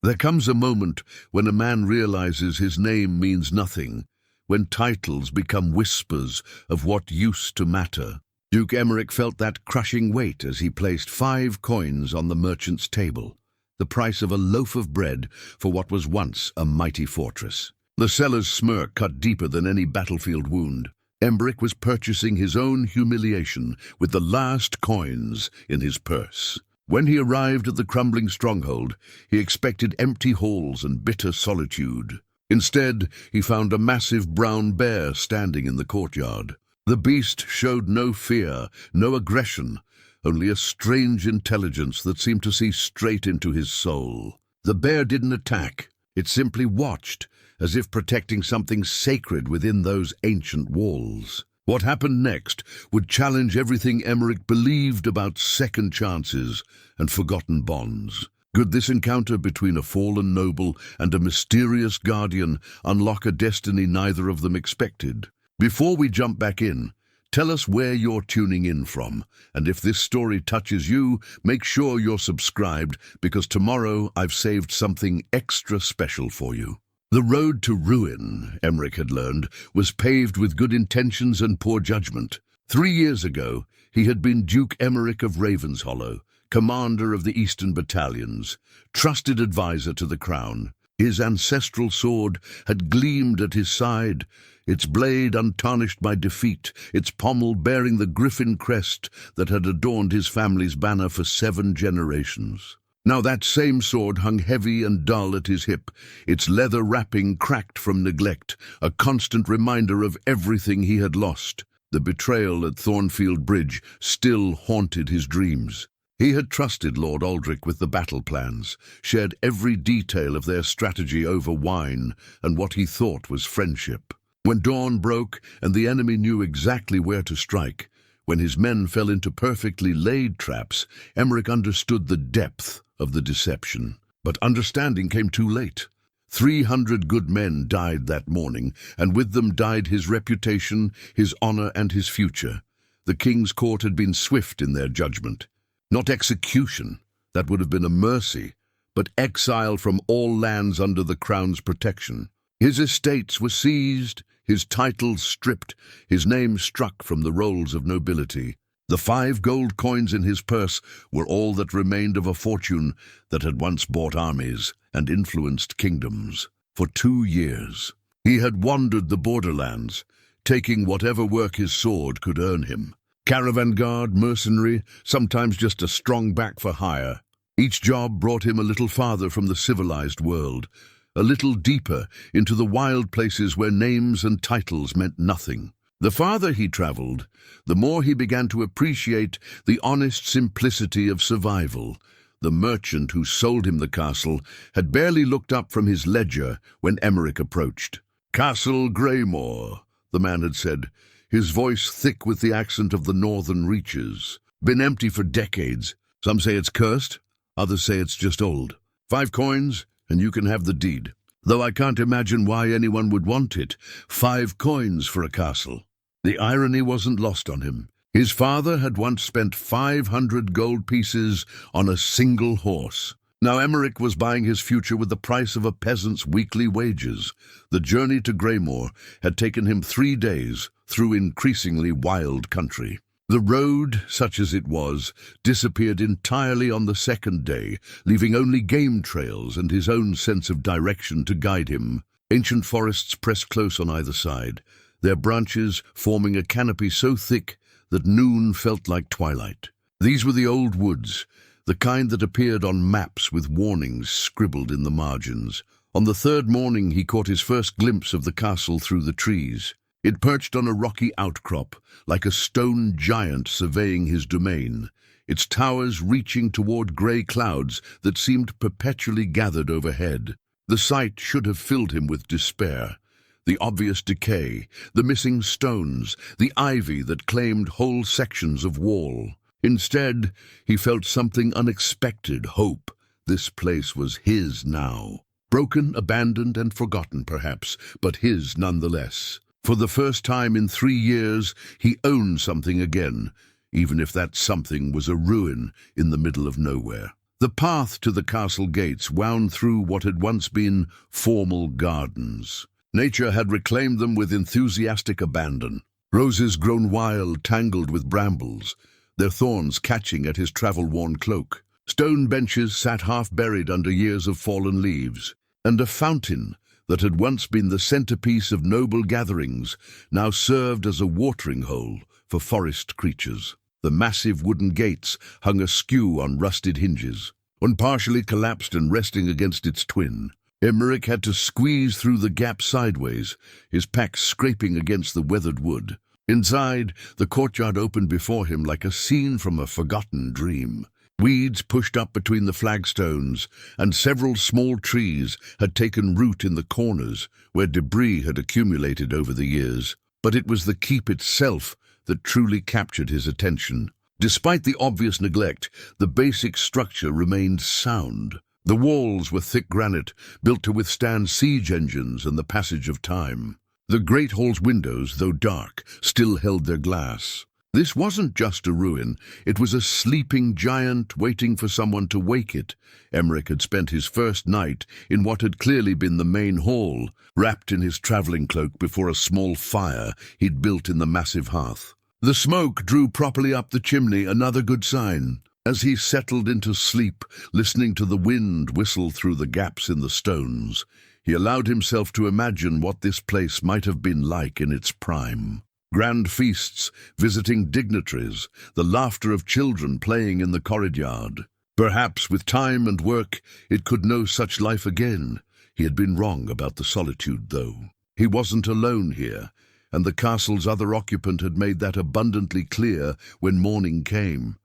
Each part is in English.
There comes a moment when a man realizes his name means nothing, when titles become whispers of what used to matter. Duke Emeric felt that crushing weight as he placed 5 coins on the merchant's table, the price of a loaf of bread for what was once a mighty fortress. The seller's smirk cut deeper than any battlefield wound. Emeric was purchasing his own humiliation with the last coins in his purse. When he arrived at the crumbling stronghold, he expected empty halls and bitter solitude. Instead, he found a massive brown bear standing in the courtyard. The beast showed no fear, no aggression, only a strange intelligence that seemed to see straight into his soul. The bear didn't attack. It simply watched, as if protecting something sacred within those ancient walls. What happened next would challenge everything Emeric believed about second chances and forgotten bonds. Could this encounter between a fallen noble and a mysterious guardian unlock a destiny neither of them expected? Before we jump back in, tell us where you're tuning in from, and if this story touches you, make sure you're subscribed, because tomorrow I've saved something extra special for you. The road to ruin, Emeric had learned, was paved with good intentions and poor judgment. 3 years ago, he had been Duke Emeric of Ravenshollow, commander of the Eastern Battalions, trusted advisor to the crown. His ancestral sword had gleamed at his side, its blade untarnished by defeat, its pommel bearing the griffin crest that had adorned his family's banner for 7 generations. Now that same sword hung heavy and dull at his hip, its leather wrapping cracked from neglect, a constant reminder of everything he had lost. The betrayal at Thornfield Bridge still haunted his dreams. He had trusted Lord Aldrich with the battle plans, shared every detail of their strategy over wine and what he thought was friendship. When dawn broke and the enemy knew exactly where to strike, when his men fell into perfectly laid traps, Emeric understood the depth of the deception. But understanding came too late. 300 good men died that morning, and with them died his reputation, his honor, and his future. The king's court had been swift in their judgment. Not execution, that would have been a mercy, but exile from all lands under the crown's protection. His estates were seized, his titles stripped, his name struck from the rolls of nobility. The 5 gold coins in his purse were all that remained of a fortune that had once bought armies and influenced kingdoms. For 2 years, he had wandered the borderlands, taking whatever work his sword could earn him. Caravan guard, mercenary, sometimes just a strong back for hire. Each job brought him a little farther from the civilized world, a little deeper into the wild places where names and titles meant nothing. The farther he traveled, the more he began to appreciate the honest simplicity of survival. The merchant who sold him the castle had barely looked up from his ledger when Emeric approached. "Castle Greymore," the man had said, his voice thick with the accent of the northern reaches. "Been empty for decades. Some say it's cursed, others say it's just old. 5 coins, and you can have the deed. Though I can't imagine why anyone would want it. 5 coins for a castle." The irony wasn't lost on him. His father had once spent 500 gold pieces on a single horse. Now Emeric was buying his future with the price of a peasant's weekly wages. The journey to Greymore had taken him 3 days through increasingly wild country. The road, such as it was, disappeared entirely on the 2nd day, leaving only game trails and his own sense of direction to guide him. Ancient forests pressed close on either side, their branches forming a canopy so thick that noon felt like twilight. These were the old woods, the kind that appeared on maps with warnings scribbled in the margins. On the 3rd morning he caught his first glimpse of the castle through the trees. It perched on a rocky outcrop, like a stone giant surveying his domain, its towers reaching toward grey clouds that seemed perpetually gathered overhead. The sight should have filled him with despair. The obvious decay, the missing stones, the ivy that claimed whole sections of wall. Instead, he felt something unexpected, hope. This place was his now. Broken, abandoned, and forgotten, perhaps, but his nonetheless. For the first time in 3 years, he owned something again, even if that something was a ruin in the middle of nowhere. The path to the castle gates wound through what had once been formal gardens. Nature had reclaimed them with enthusiastic abandon. Roses grown wild tangled with brambles, their thorns catching at his travel-worn cloak. Stone benches sat half-buried under years of fallen leaves, and a fountain that had once been the centerpiece of noble gatherings now served as a watering hole for forest creatures. The massive wooden gates hung askew on rusted hinges. One partially collapsed and resting against its twin. Emeric had to squeeze through the gap sideways, his pack scraping against the weathered wood. Inside, the courtyard opened before him like a scene from a forgotten dream. Weeds pushed up between the flagstones, and several small trees had taken root in the corners where debris had accumulated over the years. But it was the keep itself that truly captured his attention. Despite the obvious neglect, the basic structure remained sound. The walls were thick granite, built to withstand siege engines and the passage of time. The great hall's windows, though dark, still held their glass. This wasn't just a ruin, it was a sleeping giant waiting for someone to wake it. Emeric had spent his first night in what had clearly been the main hall, wrapped in his traveling cloak before a small fire he'd built in the massive hearth. The smoke drew properly up the chimney, another good sign. As he settled into sleep, listening to the wind whistle through the gaps in the stones, he allowed himself to imagine what this place might have been like in its prime. Grand feasts, visiting dignitaries, the laughter of children playing in the courtyard. Perhaps with time and work it could know such life again. He had been wrong about the solitude, though. He wasn't alone here, and the castle's other occupant had made that abundantly clear when morning came.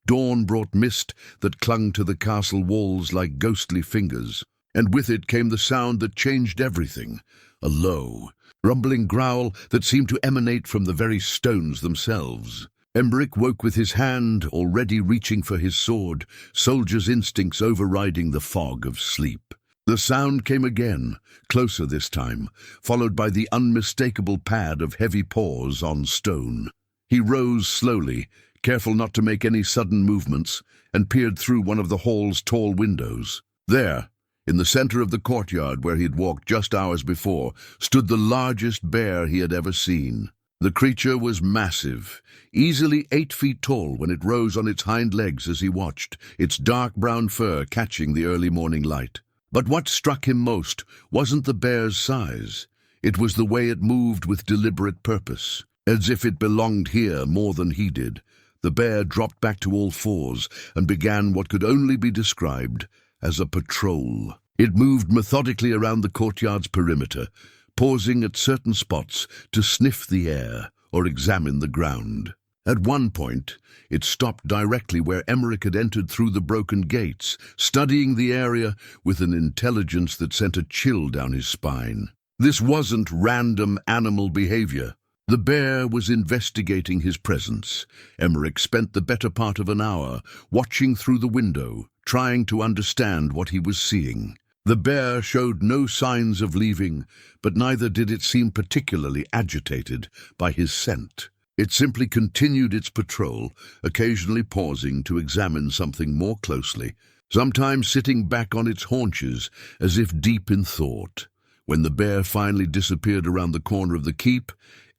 Dawn brought mist that clung to the castle walls like ghostly fingers, and with it came the sound that changed everything, a low, rumbling growl that seemed to emanate from the very stones themselves. Emeric woke with his hand already reaching for his sword, soldier's instincts overriding the fog of sleep. The sound came again, closer this time, followed by the unmistakable pad of heavy paws on stone. He rose slowly, careful not to make any sudden movements, and peered through one of the hall's tall windows. There, in the center of the courtyard where he had walked just hours before, stood the largest bear he had ever seen. The creature was massive, easily 8 feet tall when it rose on its hind legs as he watched, its dark brown fur catching the early morning light. But what struck him most wasn't the bear's size. It was the way it moved with deliberate purpose, as if it belonged here more than he did. The bear dropped back to all fours and began what could only be described as a patrol. It moved methodically around the courtyard's perimeter, pausing at certain spots to sniff the air or examine the ground. At one point, it stopped directly where Emeric had entered through the broken gates, studying the area with an intelligence that sent a chill down his spine. This wasn't random animal behavior. The bear was investigating his presence. Emeric spent the better part of an hour watching through the window, trying to understand what he was seeing. The bear showed no signs of leaving, but neither did it seem particularly agitated by his scent. It simply continued its patrol, occasionally pausing to examine something more closely, sometimes sitting back on its haunches as if deep in thought. When the bear finally disappeared around the corner of the keep,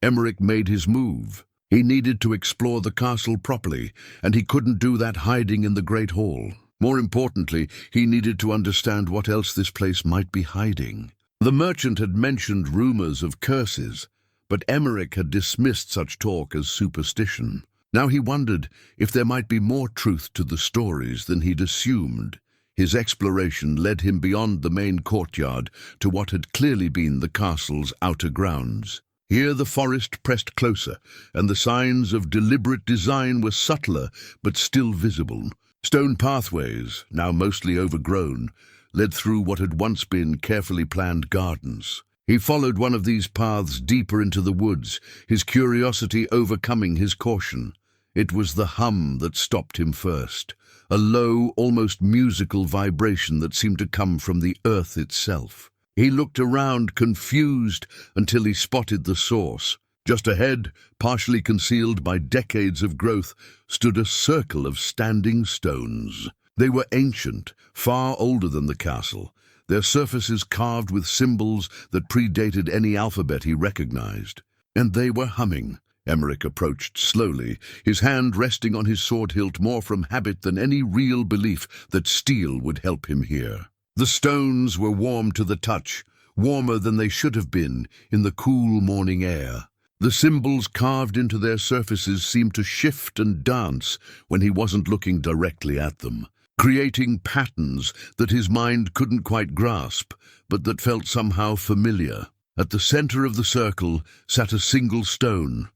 Emeric made his move. He needed to explore the castle properly, and he couldn't do that hiding in the Great Hall. More importantly, he needed to understand what else this place might be hiding. The merchant had mentioned rumors of curses, but Emeric had dismissed such talk as superstition. Now he wondered if there might be more truth to the stories than he'd assumed. His exploration led him beyond the main courtyard to what had clearly been the castle's outer grounds. Here the forest pressed closer, and the signs of deliberate design were subtler but still visible. Stone pathways, now mostly overgrown, led through what had once been carefully planned gardens. He followed one of these paths deeper into the woods, his curiosity overcoming his caution. It was the hum that stopped him first, a low, almost musical vibration that seemed to come from the earth itself. He looked around, confused, until he spotted the source. Just ahead, partially concealed by decades of growth, stood a circle of standing stones. They were ancient, far older than the castle, their surfaces carved with symbols that predated any alphabet he recognized. And they were humming. Emeric approached slowly, his hand resting on his sword hilt more from habit than any real belief that steel would help him hear. The stones were warm to the touch, warmer than they should have been in the cool morning air. The symbols carved into their surfaces seemed to shift and dance when he wasn't looking directly at them, creating patterns that his mind couldn't quite grasp, but that felt somehow familiar. At the center of the circle sat a single stone,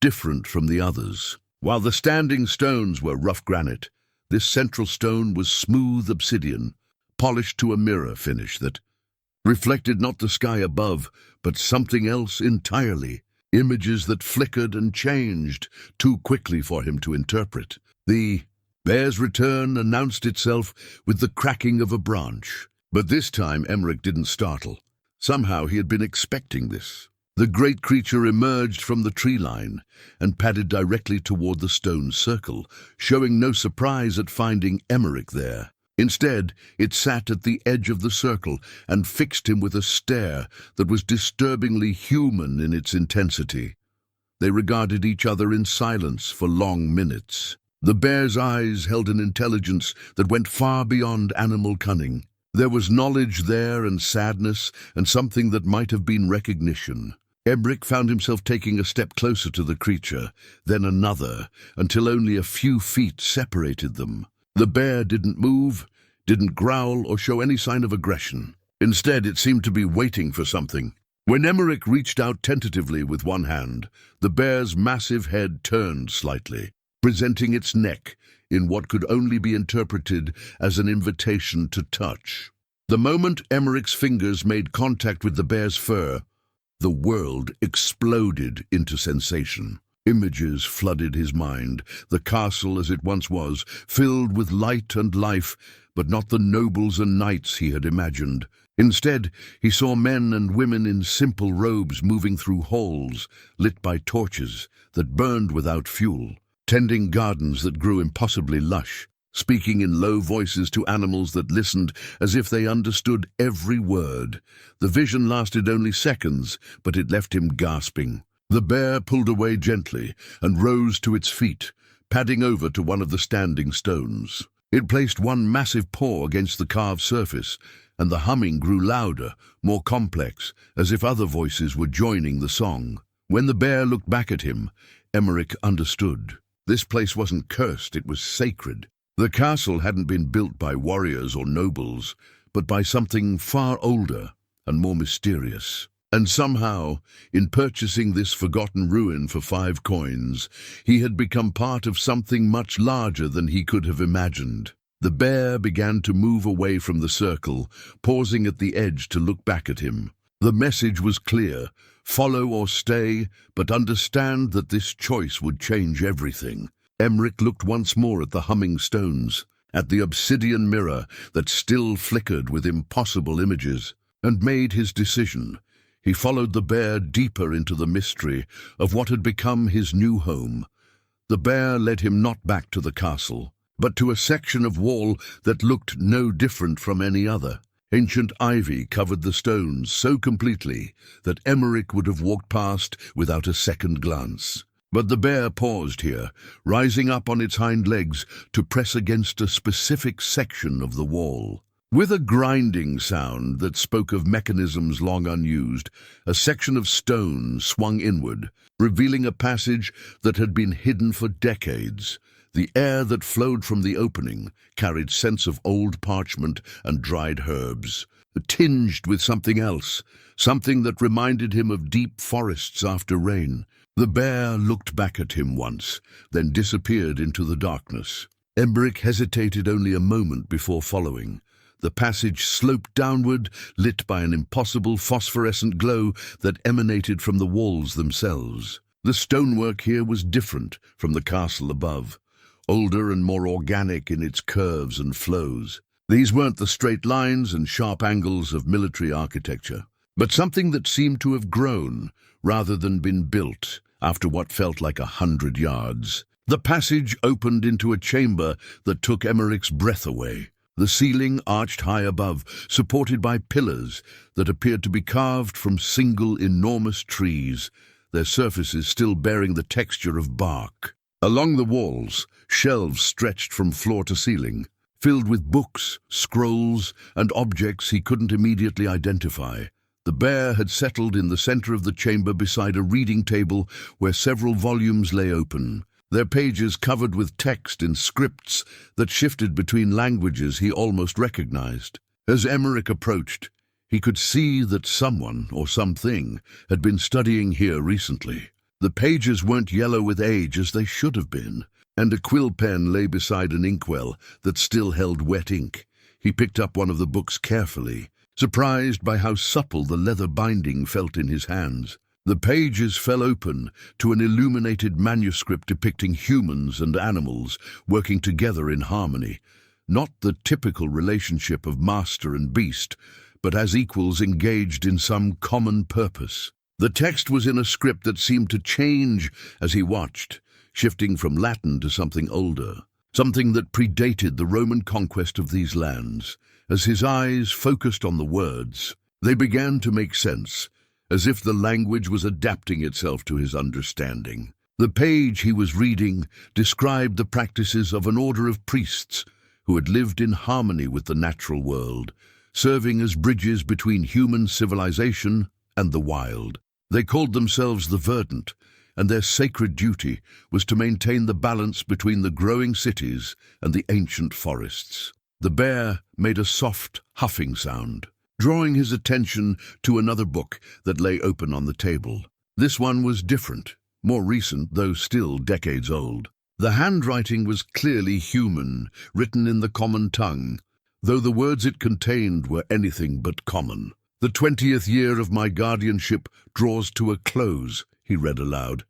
different from the others. While the standing stones were rough granite, this central stone was smooth obsidian, polished to a mirror finish that reflected not the sky above, but something else entirely. Images that flickered and changed too quickly for him to interpret. The bear's return announced itself with the cracking of a branch. But this time Emeric didn't startle. Somehow he had been expecting this. The great creature emerged from the tree line and padded directly toward the stone circle, showing no surprise at finding Emeric there. Instead, it sat at the edge of the circle and fixed him with a stare that was disturbingly human in its intensity. They regarded each other in silence for long minutes. The bear's eyes held an intelligence that went far beyond animal cunning. There was knowledge there and sadness and something that might have been recognition. Emeric found himself taking a step closer to the creature, then another, until only a few feet separated them. The bear didn't move, didn't growl or show any sign of aggression. Instead, it seemed to be waiting for something. When Emeric reached out tentatively with one hand, the bear's massive head turned slightly, presenting its neck in what could only be interpreted as an invitation to touch. The moment Emeric's fingers made contact with the bear's fur, the world exploded into sensation. Images flooded his mind, the castle as it once was, filled with light and life, but not the nobles and knights he had imagined. Instead, he saw men and women in simple robes moving through halls, lit by torches that burned without fuel, tending gardens that grew impossibly lush, speaking in low voices to animals that listened as if they understood every word. The vision lasted only seconds, but it left him gasping. The bear pulled away gently and rose to its feet, padding over to one of the standing stones. It placed one massive paw against the carved surface, and the humming grew louder, more complex, as if other voices were joining the song. When the bear looked back at him, Emeric understood. This place wasn't cursed, it was sacred. The castle hadn't been built by warriors or nobles, but by something far older and more mysterious. And somehow, in purchasing this forgotten ruin for 5 coins, he had become part of something much larger than he could have imagined. The bear began to move away from the circle, pausing at the edge to look back at him. The message was clear: follow or stay, but understand that this choice would change everything. Emeric looked once more at the humming stones, at the obsidian mirror that still flickered with impossible images, and made his decision. He followed the bear deeper into the mystery of what had become his new home. The bear led him not back to the castle, but to a section of wall that looked no different from any other. Ancient ivy covered the stones so completely that Emeric would have walked past without a second glance. But the bear paused here, rising up on its hind legs to press against a specific section of the wall. With a grinding sound that spoke of mechanisms long unused, a section of stone swung inward, revealing a passage that had been hidden for decades. The air that flowed from the opening carried scents of old parchment and dried herbs, tinged with something else, something that reminded him of deep forests after rain. The bear looked back at him once, then disappeared into the darkness. Emeric hesitated only a moment before following. The passage sloped downward, lit by an impossible phosphorescent glow that emanated from the walls themselves. The stonework here was different from the castle above, older and more organic in its curves and flows. These weren't the straight lines and sharp angles of military architecture, but something that seemed to have grown rather than been built after what felt like 100 yards. The passage opened into a chamber that took Emeric's breath away. The ceiling arched high above, supported by pillars that appeared to be carved from single enormous trees, their surfaces still bearing the texture of bark. Along the walls, shelves stretched from floor to ceiling, filled with books, scrolls, and objects he couldn't immediately identify. The bear had settled in the center of the chamber beside a reading table where several volumes lay open, their pages covered with text in scripts that shifted between languages he almost recognized. As Emeric approached, he could see that someone or something had been studying here recently. The pages weren't yellow with age as they should have been, and a quill pen lay beside an inkwell that still held wet ink. He picked up one of the books carefully, surprised by how supple the leather binding felt in his hands. The pages fell open to an illuminated manuscript depicting humans and animals working together in harmony, not the typical relationship of master and beast, but as equals engaged in some common purpose. The text was in a script that seemed to change as he watched, shifting from Latin to something older, something that predated the Roman conquest of these lands. As his eyes focused on the words, they began to make sense, as if the language was adapting itself to his understanding. The page he was reading described the practices of an order of priests who had lived in harmony with the natural world, serving as bridges between human civilization and the wild. They called themselves the Verdant, and their sacred duty was to maintain the balance between the growing cities and the ancient forests. The bear made a soft, huffing sound, drawing his attention to another book that lay open on the table. This one was different, more recent, though still decades old. The handwriting was clearly human, written in the common tongue, though the words it contained were anything but common. "The 20th year of my guardianship draws to a close," he read aloud,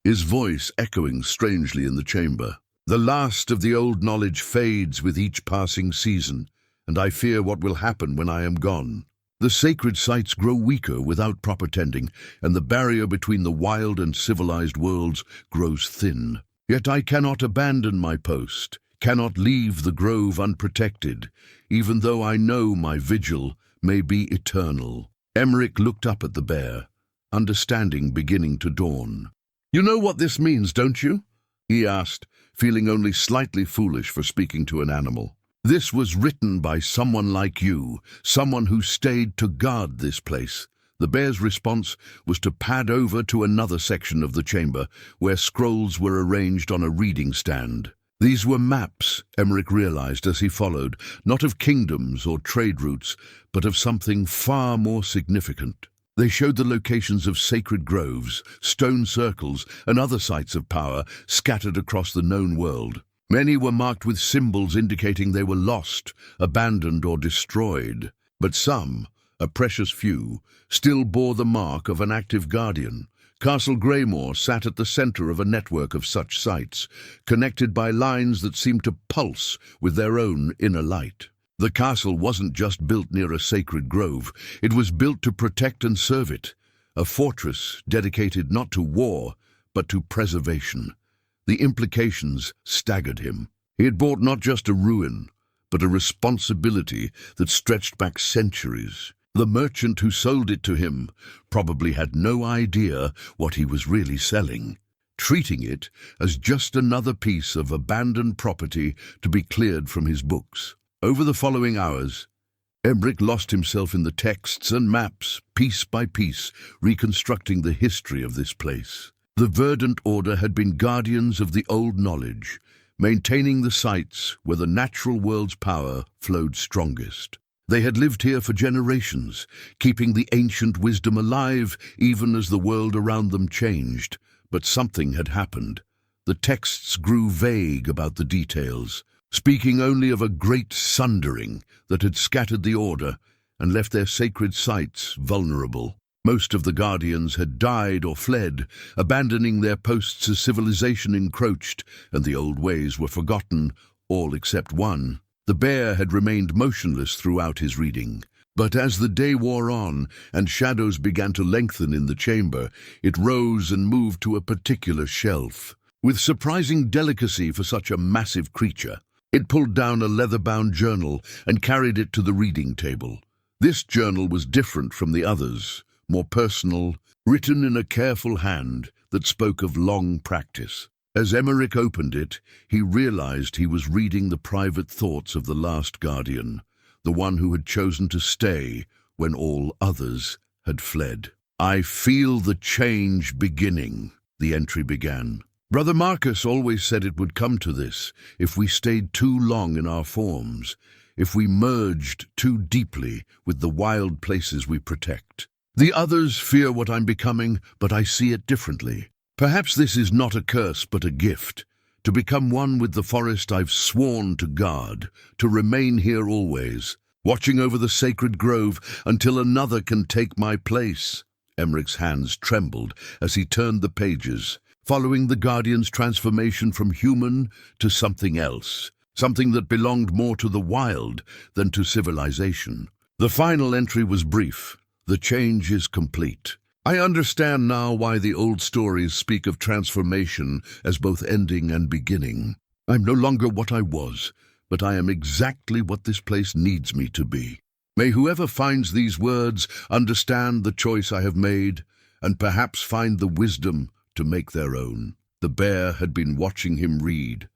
his voice echoing strangely in the chamber. "The last of the old knowledge fades with each passing season, and I fear what will happen when I am gone. The sacred sites grow weaker without proper tending, and the barrier between the wild and civilized worlds grows thin. Yet I cannot abandon my post, cannot leave the grove unprotected, even though I know my vigil may be eternal." Emeric looked up at the bear, understanding beginning to dawn. "You know what this means, don't you?" he asked, feeling only slightly foolish for speaking to an animal. "This was written by someone like you, someone who stayed to guard this place." The bear's response was to pad over to another section of the chamber, where scrolls were arranged on a reading stand. These were maps, Emeric realized as he followed, not of kingdoms or trade routes, but of something far more significant. They showed the locations of sacred groves, stone circles, and other sites of power scattered across the known world. Many were marked with symbols indicating they were lost, abandoned, or destroyed. But some, a precious few, still bore the mark of an active guardian. Castle Greymore sat at the center of a network of such sites, connected by lines that seemed to pulse with their own inner light. The castle wasn't just built near a sacred grove, it was built to protect and serve it, a fortress dedicated not to war, but to preservation. The implications staggered him. He had bought not just a ruin, but a responsibility that stretched back centuries. The merchant who sold it to him probably had no idea what he was really selling, treating it as just another piece of abandoned property to be cleared from his books. Over the following hours, Emeric lost himself in the texts and maps, piece by piece, reconstructing the history of this place. The Verdant Order had been guardians of the old knowledge, maintaining the sites where the natural world's power flowed strongest. They had lived here for generations, keeping the ancient wisdom alive even as the world around them changed. But something had happened. The texts grew vague about the details, speaking only of a great sundering that had scattered the order and left their sacred sites vulnerable. Most of the guardians had died or fled, abandoning their posts as civilization encroached, and the old ways were forgotten, all except one. The bear had remained motionless throughout his reading, but as the day wore on and shadows began to lengthen in the chamber, it rose and moved to a particular shelf. with surprising delicacy for such a massive creature. It pulled down a leather-bound journal and carried it to the reading table. This journal was different from the others, more personal, written in a careful hand that spoke of long practice. As Emeric opened it, he realized he was reading the private thoughts of the last guardian, the one who had chosen to stay when all others had fled. "I feel the change beginning," the entry began. "Brother Marcus always said it would come to this, if we stayed too long in our forms, if we merged too deeply with the wild places we protect. The others fear what I'm becoming, but I see it differently. Perhaps this is not a curse but a gift, to become one with the forest I've sworn to guard, to remain here always, watching over the sacred grove until another can take my place." Emeric's hands trembled as he turned the pages, following the Guardian's transformation from human to something else, something that belonged more to the wild than to civilization. The final entry was brief. "The change is complete. I understand now why the old stories speak of transformation as both ending and beginning. I'm no longer what I was, but I am exactly what this place needs me to be. May whoever finds these words understand the choice I have made, and perhaps find the wisdom to make their own." The bear had been watching him read,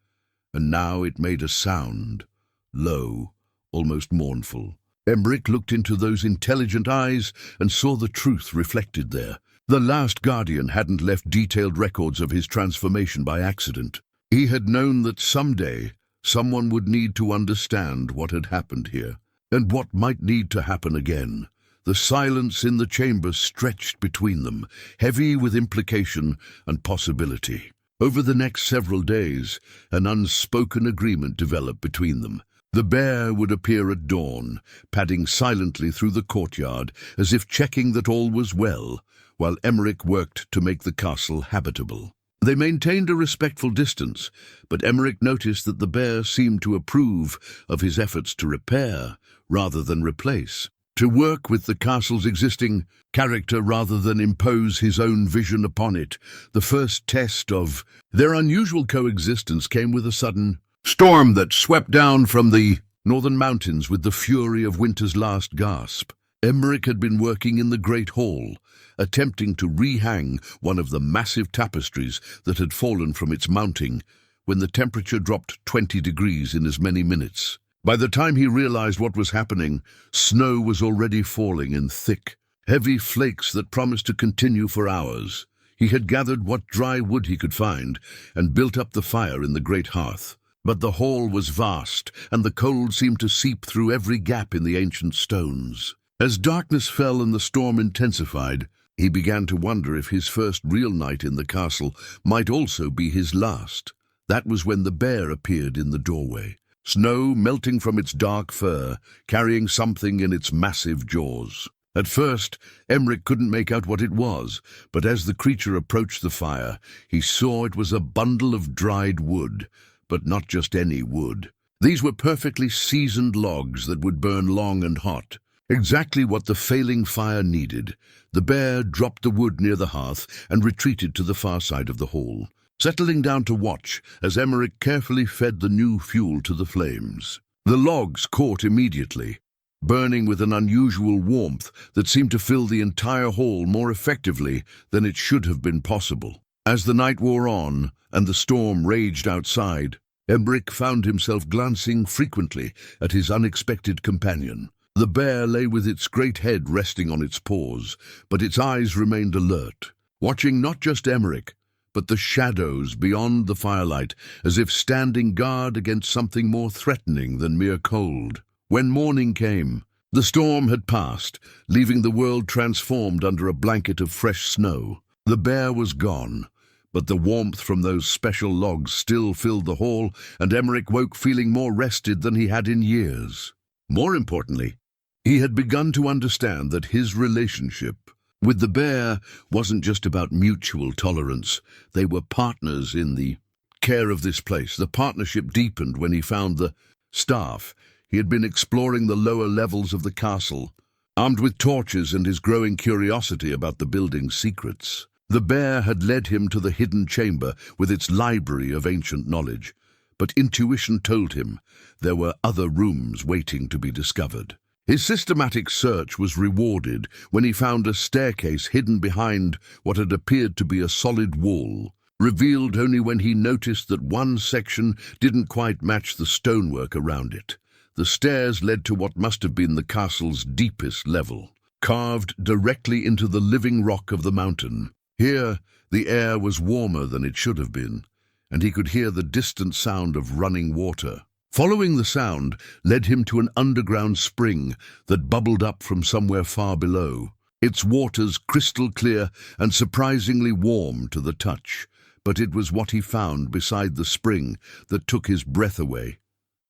and now it made a sound, low, almost mournful. Emeric looked into those intelligent eyes and saw the truth reflected there. The last guardian hadn't left detailed records of his transformation by accident. He had known that someday someone would need to understand what had happened here, and what might need to happen again. The silence in the chamber stretched between them, heavy with implication and possibility. Over the next several days, an unspoken agreement developed between them. The bear would appear at dawn, padding silently through the courtyard, as if checking that all was well, while Emeric worked to make the castle habitable. They maintained a respectful distance, but Emeric noticed that the bear seemed to approve of his efforts to repair rather than replace, to work with the castle's existing character rather than impose his own vision upon it. The first test of their unusual coexistence came with a sudden storm that swept down from the northern mountains with the fury of winter's last gasp. Emeric had been working in the great hall, attempting to rehang one of the massive tapestries that had fallen from its mounting, when the temperature dropped 20 degrees in as many minutes. By the time he realized what was happening, snow was already falling in thick, heavy flakes that promised to continue for hours. He had gathered what dry wood he could find and built up the fire in the great hearth. But the hall was vast, and the cold seemed to seep through every gap in the ancient stones. As darkness fell and the storm intensified, he began to wonder if his first real night in the castle might also be his last. That was when the bear appeared in the doorway, snow melting from its dark fur, carrying something in its massive jaws. At first, Emeric couldn't make out what it was, but as the creature approached the fire, he saw it was a bundle of dried wood, but not just any wood. These were perfectly seasoned logs that would burn long and hot, exactly what the failing fire needed. The bear dropped the wood near the hearth and retreated to the far side of the hall, settling down to watch as Emeric carefully fed the new fuel to the flames. The logs caught immediately, burning with an unusual warmth that seemed to fill the entire hall more effectively than it should have been possible. As the night wore on and the storm raged outside, Emeric found himself glancing frequently at his unexpected companion. The bear lay with its great head resting on its paws, but its eyes remained alert, watching not just Emeric, but the shadows beyond the firelight, as if standing guard against something more threatening than mere cold. When morning came, the storm had passed, leaving the world transformed under a blanket of fresh snow. The bear was gone, but the warmth from those special logs still filled the hall, and Emeric woke feeling more rested than he had in years. More importantly, he had begun to understand that his relationship with the bear wasn't just about mutual tolerance. They were partners in the care of this place. The partnership deepened when he found the staff. He had been exploring the lower levels of the castle, armed with torches and his growing curiosity about the building's secrets. The bear had led him to the hidden chamber with its library of ancient knowledge, but intuition told him there were other rooms waiting to be discovered. His systematic search was rewarded when he found a staircase hidden behind what had appeared to be a solid wall, revealed only when he noticed that one section didn't quite match the stonework around it. The stairs led to what must have been the castle's deepest level, carved directly into the living rock of the mountain. Here, the air was warmer than it should have been, and he could hear the distant sound of running water. Following the sound led him to an underground spring that bubbled up from somewhere far below, its waters crystal clear and surprisingly warm to the touch. But it was what he found beside the spring that took his breath away.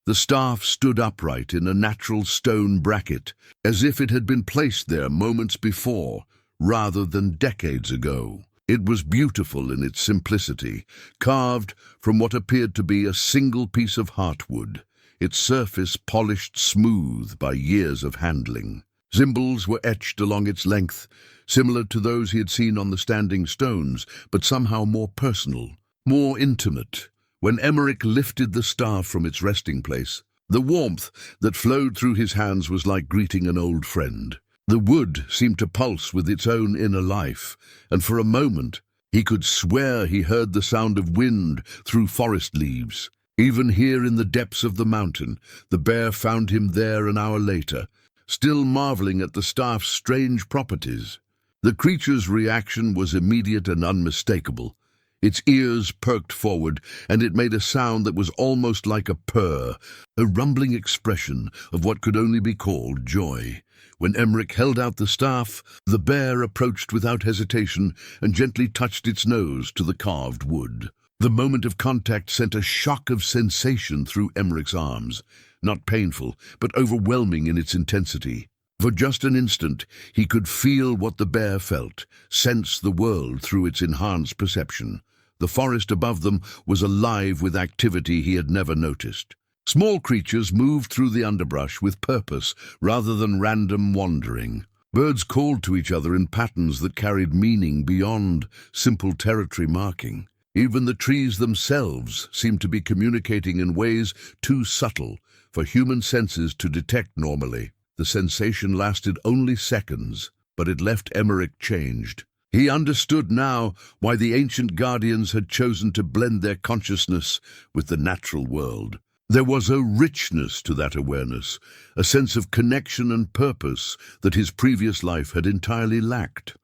The staff stood upright in a natural stone bracket, as if it had been placed there moments before, rather than decades ago. It was beautiful in its simplicity, carved from what appeared to be a single piece of heartwood, its surface polished smooth by years of handling. Symbols were etched along its length, similar to those he had seen on the standing stones, but somehow more personal, more intimate. When Emeric lifted the staff from its resting place, the warmth that flowed through his hands was like greeting an old friend. The wood seemed to pulse with its own inner life, and for a moment he could swear he heard the sound of wind through forest leaves. Even here in the depths of the mountain, the bear found him there an hour later, still marveling at the staff's strange properties. The creature's reaction was immediate and unmistakable. Its ears perked forward, and it made a sound that was almost like a purr, a rumbling expression of what could only be called joy. When Emeric held out the staff, the bear approached without hesitation and gently touched its nose to the carved wood. The moment of contact sent a shock of sensation through Emeric's arms, not painful, but overwhelming in its intensity. For just an instant, he could feel what the bear felt, sense the world through its enhanced perception. The forest above them was alive with activity he had never noticed. Small creatures moved through the underbrush with purpose rather than random wandering. Birds called to each other in patterns that carried meaning beyond simple territory marking. Even the trees themselves seemed to be communicating in ways too subtle for human senses to detect normally. The sensation lasted only seconds, but it left Emeric changed. He understood now why the ancient guardians had chosen to blend their consciousness with the natural world. There was a richness to that awareness, a sense of connection and purpose that his previous life had entirely lacked.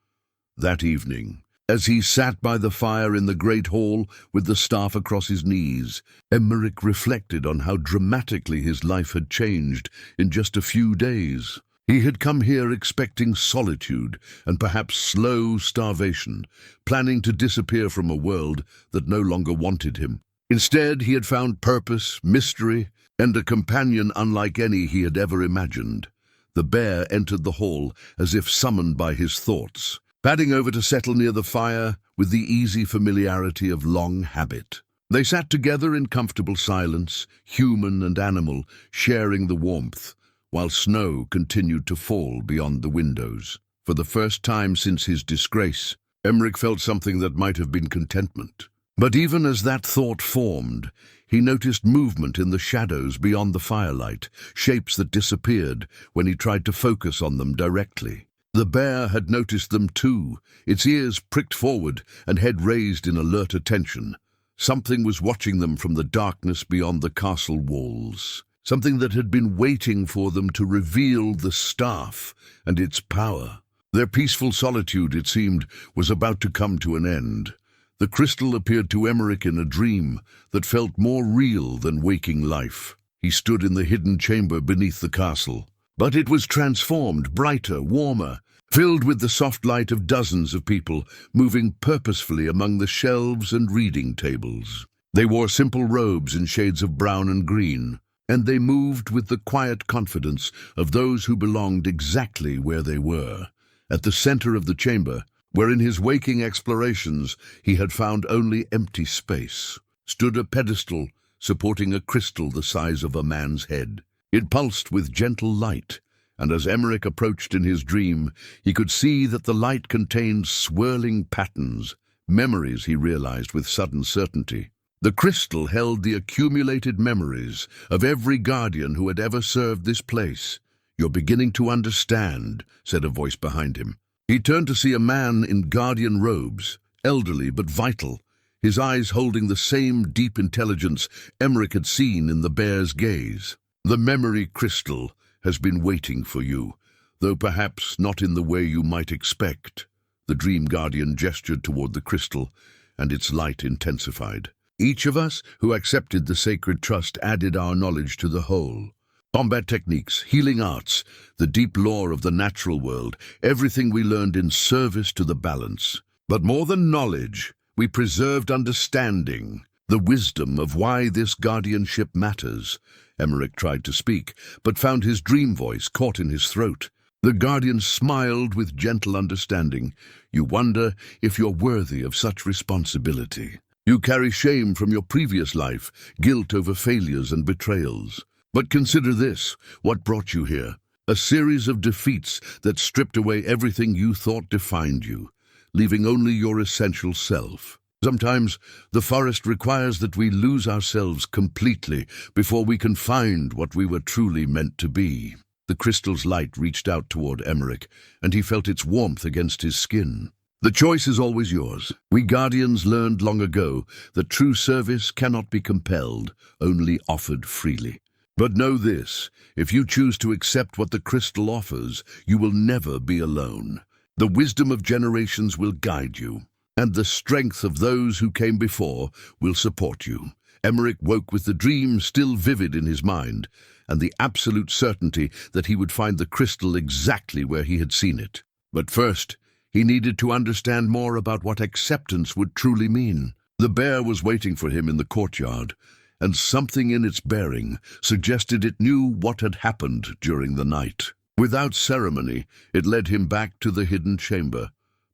That evening, as he sat by the fire in the great hall with the staff across his knees, Emeric reflected on how dramatically his life had changed in just a few days. He had come here expecting solitude and perhaps slow starvation, planning to disappear from a world that no longer wanted him. Instead, he had found purpose, mystery, and a companion unlike any he had ever imagined. The bear entered the hall as if summoned by his thoughts, padding over to settle near the fire with the easy familiarity of long habit. They sat together in comfortable silence, human and animal, sharing the warmth, while snow continued to fall beyond the windows. For the first time since his disgrace, Emeric felt something that might have been contentment. But even as that thought formed, he noticed movement in the shadows beyond the firelight, shapes that disappeared when he tried to focus on them directly. The bear had noticed them too, its ears pricked forward and head raised in alert attention. Something was watching them from the darkness beyond the castle walls, something that had been waiting for them to reveal the staff and its power. Their peaceful solitude, it seemed, was about to come to an end. The crystal appeared to Emeric in a dream that felt more real than waking life. He stood in the hidden chamber beneath the castle, but it was transformed, brighter, warmer, filled with the soft light of dozens of people moving purposefully among the shelves and reading tables. They wore simple robes in shades of brown and green, and they moved with the quiet confidence of those who belonged exactly where they were. At the center of the chamber, where in his waking explorations he had found only empty space, stood a pedestal supporting a crystal the size of a man's head. It pulsed with gentle light, and as Emeric approached in his dream, he could see that the light contained swirling patterns, memories he realized with sudden certainty. The crystal held the accumulated memories of every guardian who had ever served this place. "You're beginning to understand," said a voice behind him. He turned to see a man in guardian robes, elderly but vital, his eyes holding the same deep intelligence Emeric had seen in the bear's gaze. "The memory crystal has been waiting for you, though perhaps not in the way you might expect." The dream guardian gestured toward the crystal, and its light intensified. "Each of us who accepted the sacred trust added our knowledge to the whole. Combat techniques, healing arts, the deep lore of the natural world, everything we learned in service to the balance. But more than knowledge, we preserved understanding, the wisdom of why this guardianship matters." Emeric tried to speak, but found his dream voice caught in his throat. The guardian smiled with gentle understanding. "You wonder if you're worthy of such responsibility. You carry shame from your previous life, guilt over failures and betrayals. But consider this, what brought you here? A series of defeats that stripped away everything you thought defined you, leaving only your essential self. Sometimes the forest requires that we lose ourselves completely before we can find what we were truly meant to be." The crystal's light reached out toward Emeric, and he felt its warmth against his skin. "The choice is always yours. We guardians learned long ago that true service cannot be compelled, only offered freely. But know this, if you choose to accept what the crystal offers, you will never be alone. The wisdom of generations will guide you, and the strength of those who came before will support you." Emeric woke with the dream still vivid in his mind, and the absolute certainty that he would find the crystal exactly where he had seen it. But first, he needed to understand more about what acceptance would truly mean. The bear was waiting for him in the courtyard, and something in its bearing suggested it knew what had happened during the night. Without ceremony, it led him back to the hidden chamber.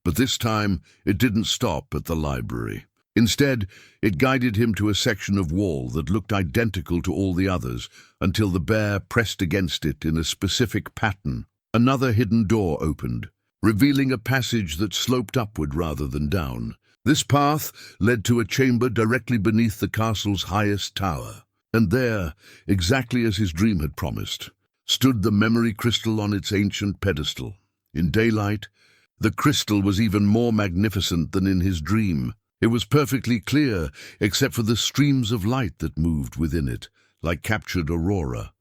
But this time, it didn't stop at the library. Instead, it guided him to a section of wall that looked identical to all the others, until the bear pressed against it in a specific pattern. Another hidden door opened, revealing a passage that sloped upward rather than down. This path led to a chamber directly beneath the castle's highest tower. And there, exactly as his dream had promised, stood the memory crystal on its ancient pedestal. In daylight, the crystal was even more magnificent than in his dream. It was perfectly clear, except for the streams of light that moved within it, like captured aurora.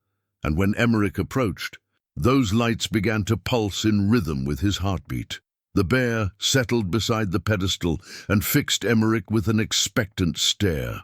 And when Emeric approached, those lights began to pulse in rhythm with his heartbeat. The bear settled beside the pedestal and fixed Emeric with an expectant stare.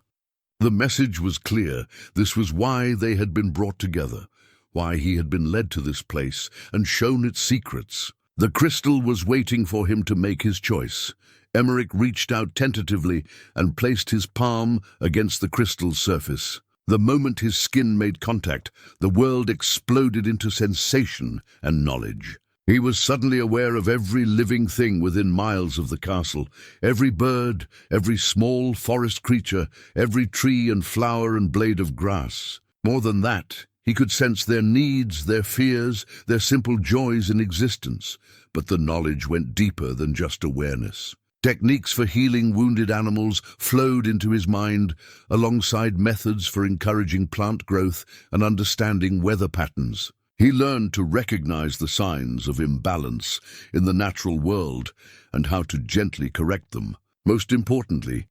The message was clear. This was why they had been brought together, why he had been led to this place and shown its secrets. The crystal was waiting for him to make his choice. Emeric reached out tentatively and placed his palm against the crystal's surface. The moment his skin made contact, the world exploded into sensation and knowledge. He was suddenly aware of every living thing within miles of the castle, every bird, every small forest creature, every tree and flower and blade of grass. More than that, he could sense their needs, their fears, their simple joys in existence. But the knowledge went deeper than just awareness. Techniques for healing wounded animals flowed into his mind, alongside methods for encouraging plant growth and understanding weather patterns. He learned to recognize the signs of imbalance in the natural world and how to gently correct them. Most importantly,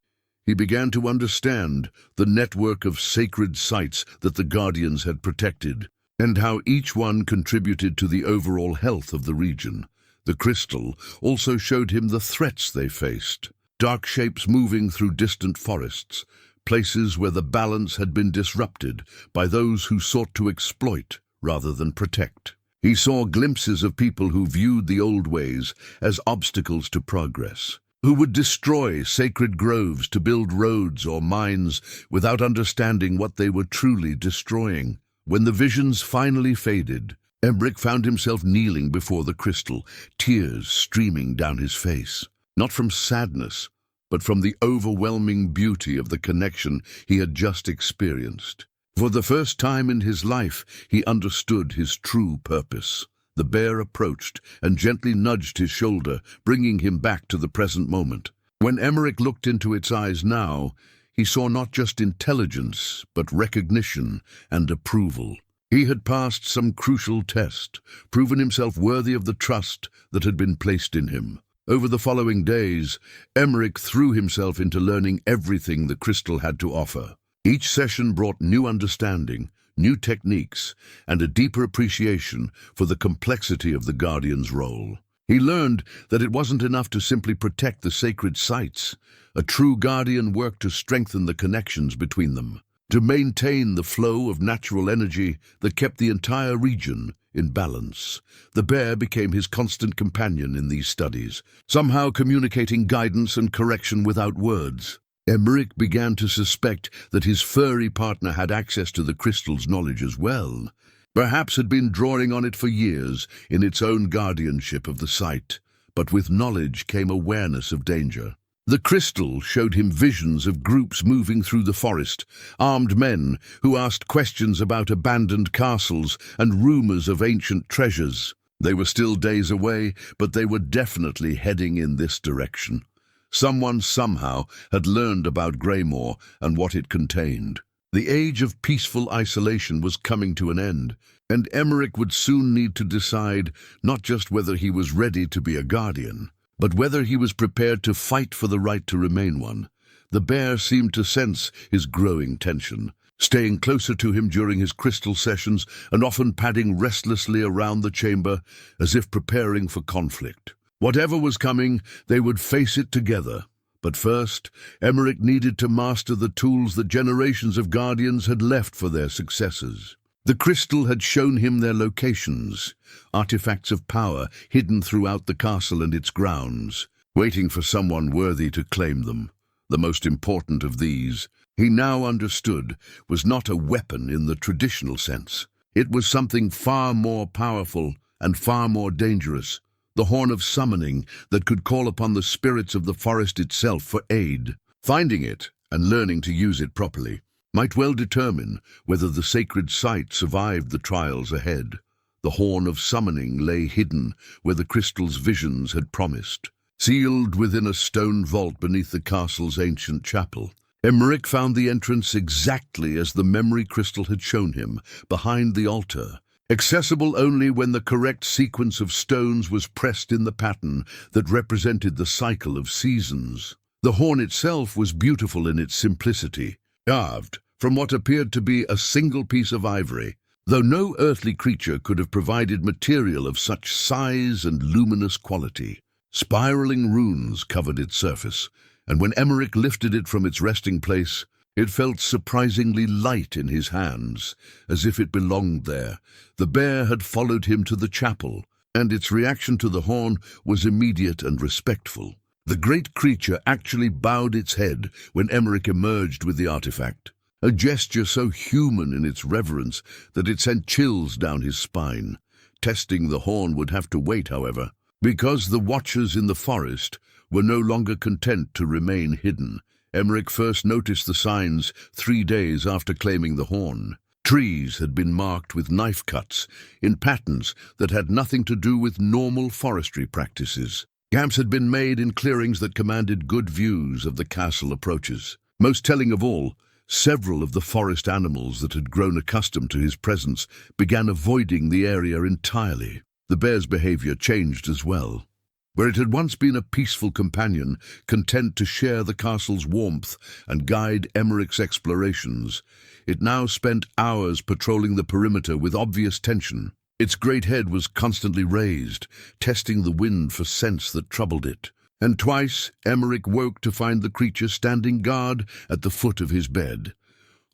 he began to understand the network of sacred sites that the Guardians had protected, and how each one contributed to the overall health of the region. The crystal also showed him the threats they faced, dark shapes moving through distant forests, places where the balance had been disrupted by those who sought to exploit rather than protect. He saw glimpses of people who viewed the old ways as obstacles to progress, who would destroy sacred groves to build roads or mines without understanding what they were truly destroying. When the visions finally faded, Emeric found himself kneeling before the crystal, tears streaming down his face, not from sadness, but from the overwhelming beauty of the connection he had just experienced. For the first time in his life, he understood his true purpose. The bear approached and gently nudged his shoulder, bringing him back to the present moment. When Emeric looked into its eyes now, he saw not just intelligence, but recognition and approval. He had passed some crucial test, proven himself worthy of the trust that had been placed in him. Over the following days, Emeric threw himself into learning everything the crystal had to offer. Each session brought new understanding, new techniques, and a deeper appreciation for the complexity of the Guardian's role. He learned that it wasn't enough to simply protect the sacred sites. A true Guardian worked to strengthen the connections between them, to maintain the flow of natural energy that kept the entire region in balance. The bear became his constant companion in these studies, somehow communicating guidance and correction without words. Emeric began to suspect that his furry partner had access to the crystal's knowledge as well, perhaps had been drawing on it for years in its own guardianship of the site. But with knowledge came awareness of danger. The crystal showed him visions of groups moving through the forest, armed men who asked questions about abandoned castles and rumors of ancient treasures. They were still days away, but they were definitely heading in this direction. Someone somehow had learned about Greymore and what it contained. The age of peaceful isolation was coming to an end, and Emeric would soon need to decide not just whether he was ready to be a guardian, but whether he was prepared to fight for the right to remain one. The bear seemed to sense his growing tension, staying closer to him during his crystal sessions and often padding restlessly around the chamber as if preparing for conflict. Whatever was coming, they would face it together. But first, Emeric needed to master the tools that generations of guardians had left for their successors. The crystal had shown him their locations, artifacts of power hidden throughout the castle and its grounds, waiting for someone worthy to claim them. The most important of these, he now understood, was not a weapon in the traditional sense. It was something far more powerful and far more dangerous. The horn of summoning that could call upon the spirits of the forest itself for aid. Finding it and learning to use it properly might well determine whether the sacred site survived the trials ahead. The horn of summoning lay hidden where the crystal's visions had promised, sealed within a stone vault beneath the castle's ancient chapel. Emeric found the entrance exactly as the memory crystal had shown him, behind the altar, accessible only when the correct sequence of stones was pressed in the pattern that represented the cycle of seasons. The horn itself was beautiful in its simplicity, carved from what appeared to be a single piece of ivory, though no earthly creature could have provided material of such size and luminous quality. Spiraling runes covered its surface, and when Emeric lifted it from its resting place, it felt surprisingly light in his hands, as if it belonged there. The bear had followed him to the chapel, and its reaction to the horn was immediate and respectful. The great creature actually bowed its head when Emeric emerged with the artifact, a gesture so human in its reverence that it sent chills down his spine. Testing the horn would have to wait, however, because the watchers in the forest were no longer content to remain hidden. Emeric first noticed the signs 3 days after claiming the horn. Trees had been marked with knife cuts in patterns that had nothing to do with normal forestry practices. Camps had been made in clearings that commanded good views of the castle approaches. Most telling of all, several of the forest animals that had grown accustomed to his presence began avoiding the area entirely. The bear's behavior changed as well. Where it had once been a peaceful companion, content to share the castle's warmth and guide Emeric's explorations, it now spent hours patrolling the perimeter with obvious tension. Its great head was constantly raised, testing the wind for scents that troubled it. And twice Emeric woke to find the creature standing guard at the foot of his bed.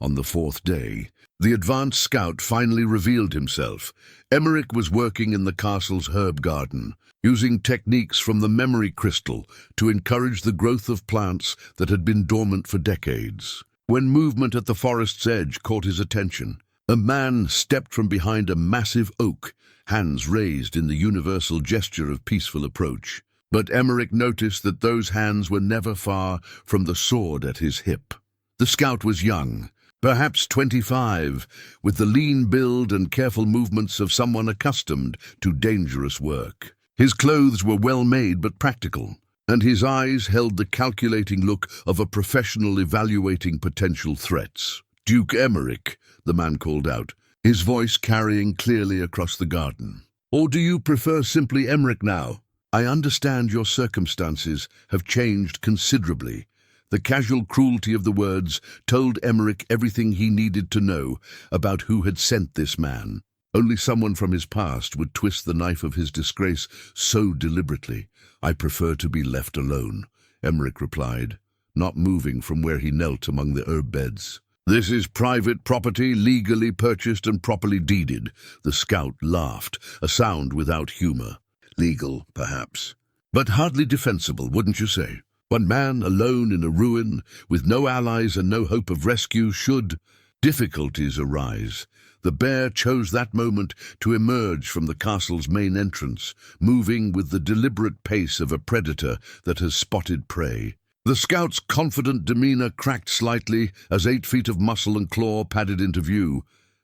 On the 4th day, the advanced scout finally revealed himself. Emeric was working in the castle's herb garden, using techniques from the memory crystal to encourage the growth of plants that had been dormant for decades. When movement at the forest's edge caught his attention, a man stepped from behind a massive oak, hands raised in the universal gesture of peaceful approach. But Emeric noticed that those hands were never far from the sword at his hip. The scout was young, Perhaps 25, with the lean build and careful movements of someone accustomed to dangerous work. His clothes were well made but practical, and his eyes held the calculating look of a professional evaluating potential threats. "Duke Emeric," the man called out, his voice carrying clearly across the garden. "Or do you prefer simply Emeric now? I understand your circumstances have changed considerably." The casual cruelty of the words told Emeric everything he needed to know about who had sent this man. Only someone from his past would twist the knife of his disgrace so deliberately. "I prefer to be left alone," Emeric replied, not moving from where he knelt among the herb beds. "This is private property, legally purchased and properly deeded." The scout laughed, a sound without humor. "Legal, perhaps, but hardly defensible, wouldn't you say? One man alone in a ruin, with no allies and no hope of rescue, should difficulties arise. The bear chose that moment to emerge from the castle's main entrance, moving with the deliberate pace of a predator that has spotted prey. The scout's confident demeanor cracked slightly as 8 feet of muscle and claw padded into view,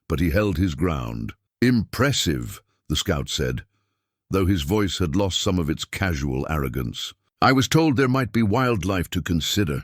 but he held his ground. "Impressive," the scout said, though his voice had lost some of its casual arrogance. "I was told there might be wildlife to consider,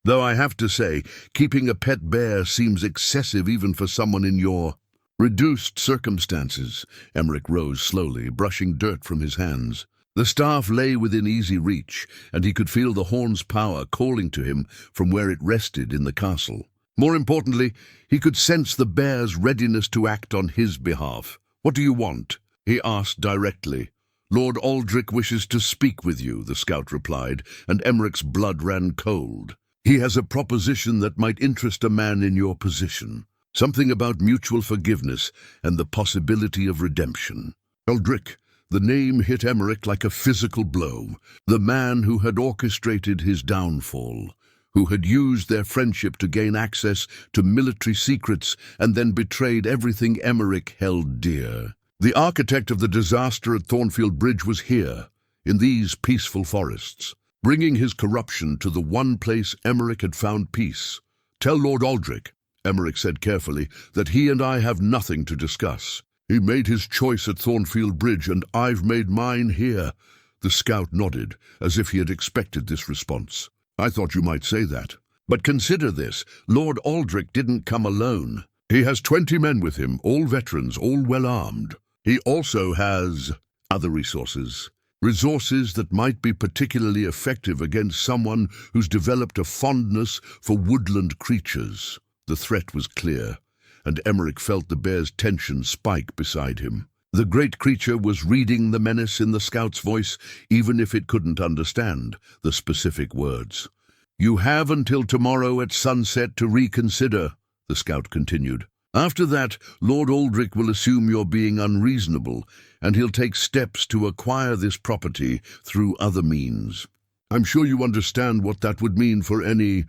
though I have to say, keeping a pet bear seems excessive even for someone in your reduced circumstances." Emeric rose slowly, brushing dirt from his hands. The staff lay within easy reach, and he could feel the horn's power calling to him from where it rested in the castle. More importantly, he could sense the bear's readiness to act on his behalf. "What do you want?" he asked directly. "Lord Aldrich wishes to speak with you," the scout replied, and Emeric's blood ran cold. "He has a proposition that might interest a man in your position. Something about mutual forgiveness and the possibility of redemption." Aldrich, the name hit Emeric like a physical blow. The man who had orchestrated his downfall, who had used their friendship to gain access to military secrets and then betrayed everything Emeric held dear. The architect of the disaster at Thornfield Bridge was here, in these peaceful forests, bringing his corruption to the one place Emeric had found peace. "Tell Lord Aldrich," Emeric said carefully, "that he and I have nothing to discuss. He made his choice at Thornfield Bridge, and I've made mine here." The scout nodded, as if he had expected this response. "I thought you might say that. But consider this, Lord Aldrich didn't come alone. He has 20 men with him, all veterans, all well-armed. He also has other resources that might be particularly effective against someone who's developed a fondness for woodland creatures." The threat was clear, and Emeric felt the bear's tension spike beside him. The great creature was reading the menace in the scout's voice, even if it couldn't understand the specific words. "You have until tomorrow at sunset to reconsider," the scout continued. "After that, Lord Aldrich will assume you're being unreasonable, and he'll take steps to acquire this property through other means. I'm sure you understand what that would mean for any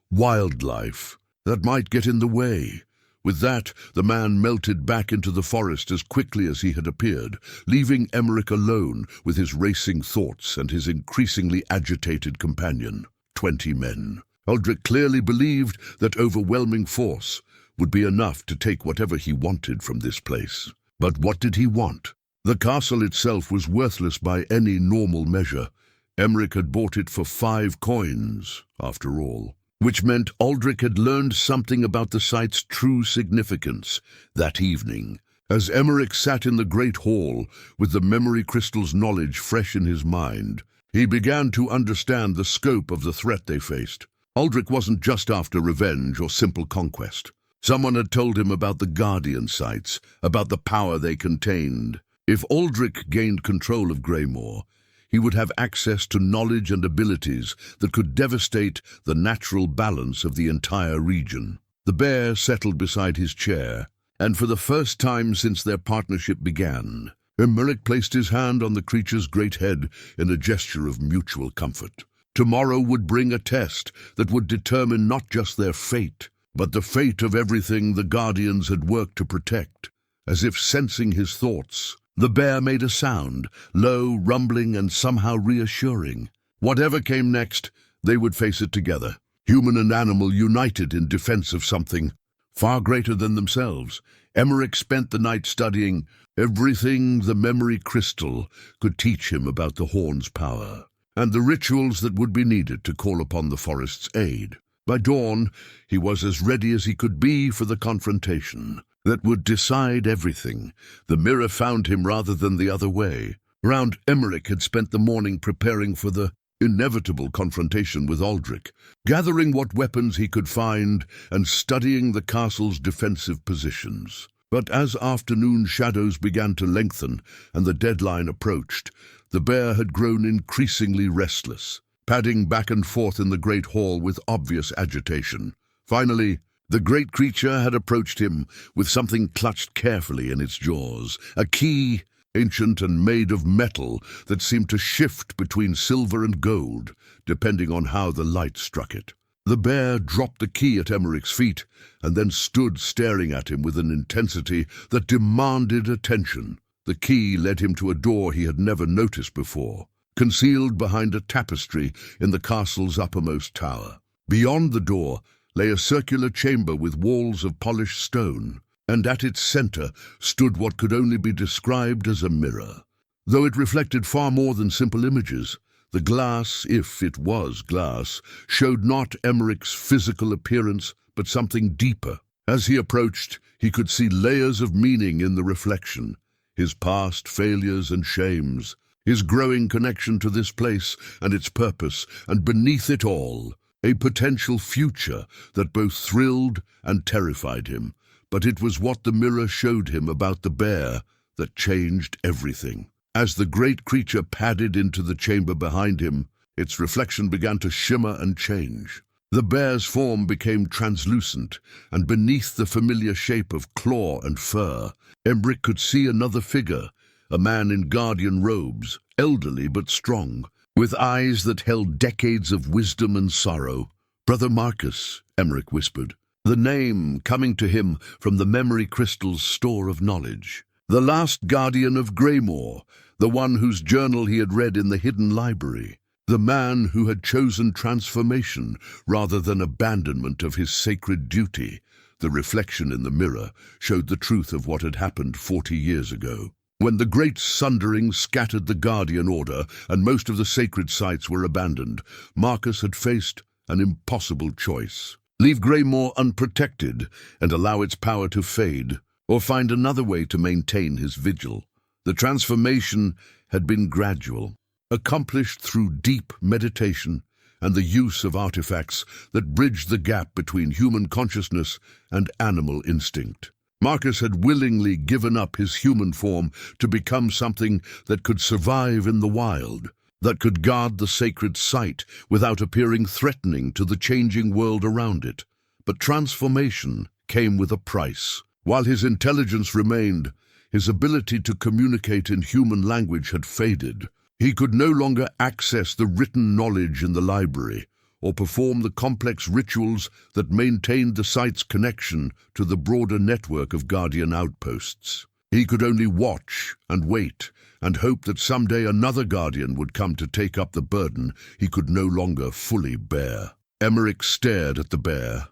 wildlife that might get in the way." With that, the man melted back into the forest as quickly as he had appeared, leaving Emeric alone with his racing thoughts and his increasingly agitated companion. 20 men. Aldrich clearly believed that overwhelming force would be enough to take whatever he wanted from this place. But what did he want? The castle itself was worthless by any normal measure. Emeric had bought it for 5 coins, after all, which meant Aldrich had learned something about the site's true significance that evening. As Emeric sat in the great hall, with the memory crystal's knowledge fresh in his mind, he began to understand the scope of the threat they faced. Aldrich wasn't just after revenge or simple conquest. Someone had told him about the Guardian sites, about the power they contained. If Aldrich gained control of Greymoor, he would have access to knowledge and abilities that could devastate the natural balance of the entire region. The bear settled beside his chair, and for the first time since their partnership began, Emeric placed his hand on the creature's great head in a gesture of mutual comfort. Tomorrow would bring a test that would determine not just their fate, but the fate of everything the Guardians had worked to protect. As if sensing his thoughts, the bear made a sound, low, rumbling, and somehow reassuring. Whatever came next, they would face it together, human and animal united in defense of something far greater than themselves. Emeric spent the night studying everything the memory crystal could teach him about the horn's power, and the rituals that would be needed to call upon the forest's aid. By dawn, he was as ready as he could be for the confrontation that would decide everything. The mirror found him rather than the other way. Emeric had spent the morning preparing for the inevitable confrontation with Aldrich, gathering what weapons he could find and studying the castle's defensive positions. But as afternoon shadows began to lengthen and the deadline approached, the bear had grown increasingly restless, padding back and forth in the great hall with obvious agitation. Finally, the great creature had approached him with something clutched carefully in its jaws, a key, ancient and made of metal, that seemed to shift between silver and gold, depending on how the light struck it. The bear dropped the key at Emeric's feet and then stood staring at him with an intensity that demanded attention. The key led him to a door he had never noticed before, concealed behind a tapestry in the castle's uppermost tower. Beyond the door lay a circular chamber with walls of polished stone, and at its center stood what could only be described as a mirror. Though it reflected far more than simple images, the glass, if it was glass, showed not Emeric's physical appearance, but something deeper. As he approached, he could see layers of meaning in the reflection, his past failures and shames, his growing connection to this place and its purpose, and beneath it all, a potential future that both thrilled and terrified him. But it was what the mirror showed him about the bear that changed everything. As the great creature padded into the chamber behind him, its reflection began to shimmer and change. The bear's form became translucent, and beneath the familiar shape of claw and fur, Emeric could see another figure, a man in guardian robes, elderly but strong, with eyes that held decades of wisdom and sorrow. "Brother Marcus," Emeric whispered, the name coming to him from the memory crystal's store of knowledge. The last guardian of Greymore, the one whose journal he had read in the hidden library. The man who had chosen transformation rather than abandonment of his sacred duty. The reflection in the mirror showed the truth of what had happened 40 years ago, when the great sundering scattered the Guardian Order and most of the sacred sites were abandoned. Marcus had faced an impossible choice. Leave Greymore unprotected and allow its power to fade, or find another way to maintain his vigil. The transformation had been gradual, accomplished through deep meditation and the use of artifacts that bridged the gap between human consciousness and animal instinct. Marcus had willingly given up his human form to become something that could survive in the wild, that could guard the sacred site without appearing threatening to the changing world around it. But transformation came with a price. While his intelligence remained, his ability to communicate in human language had faded. He could no longer access the written knowledge in the library, or perform the complex rituals that maintained the site's connection to the broader network of guardian outposts. He could only watch and wait, and hope that someday another guardian would come to take up the burden he could no longer fully bear. Emeric stared at the bear,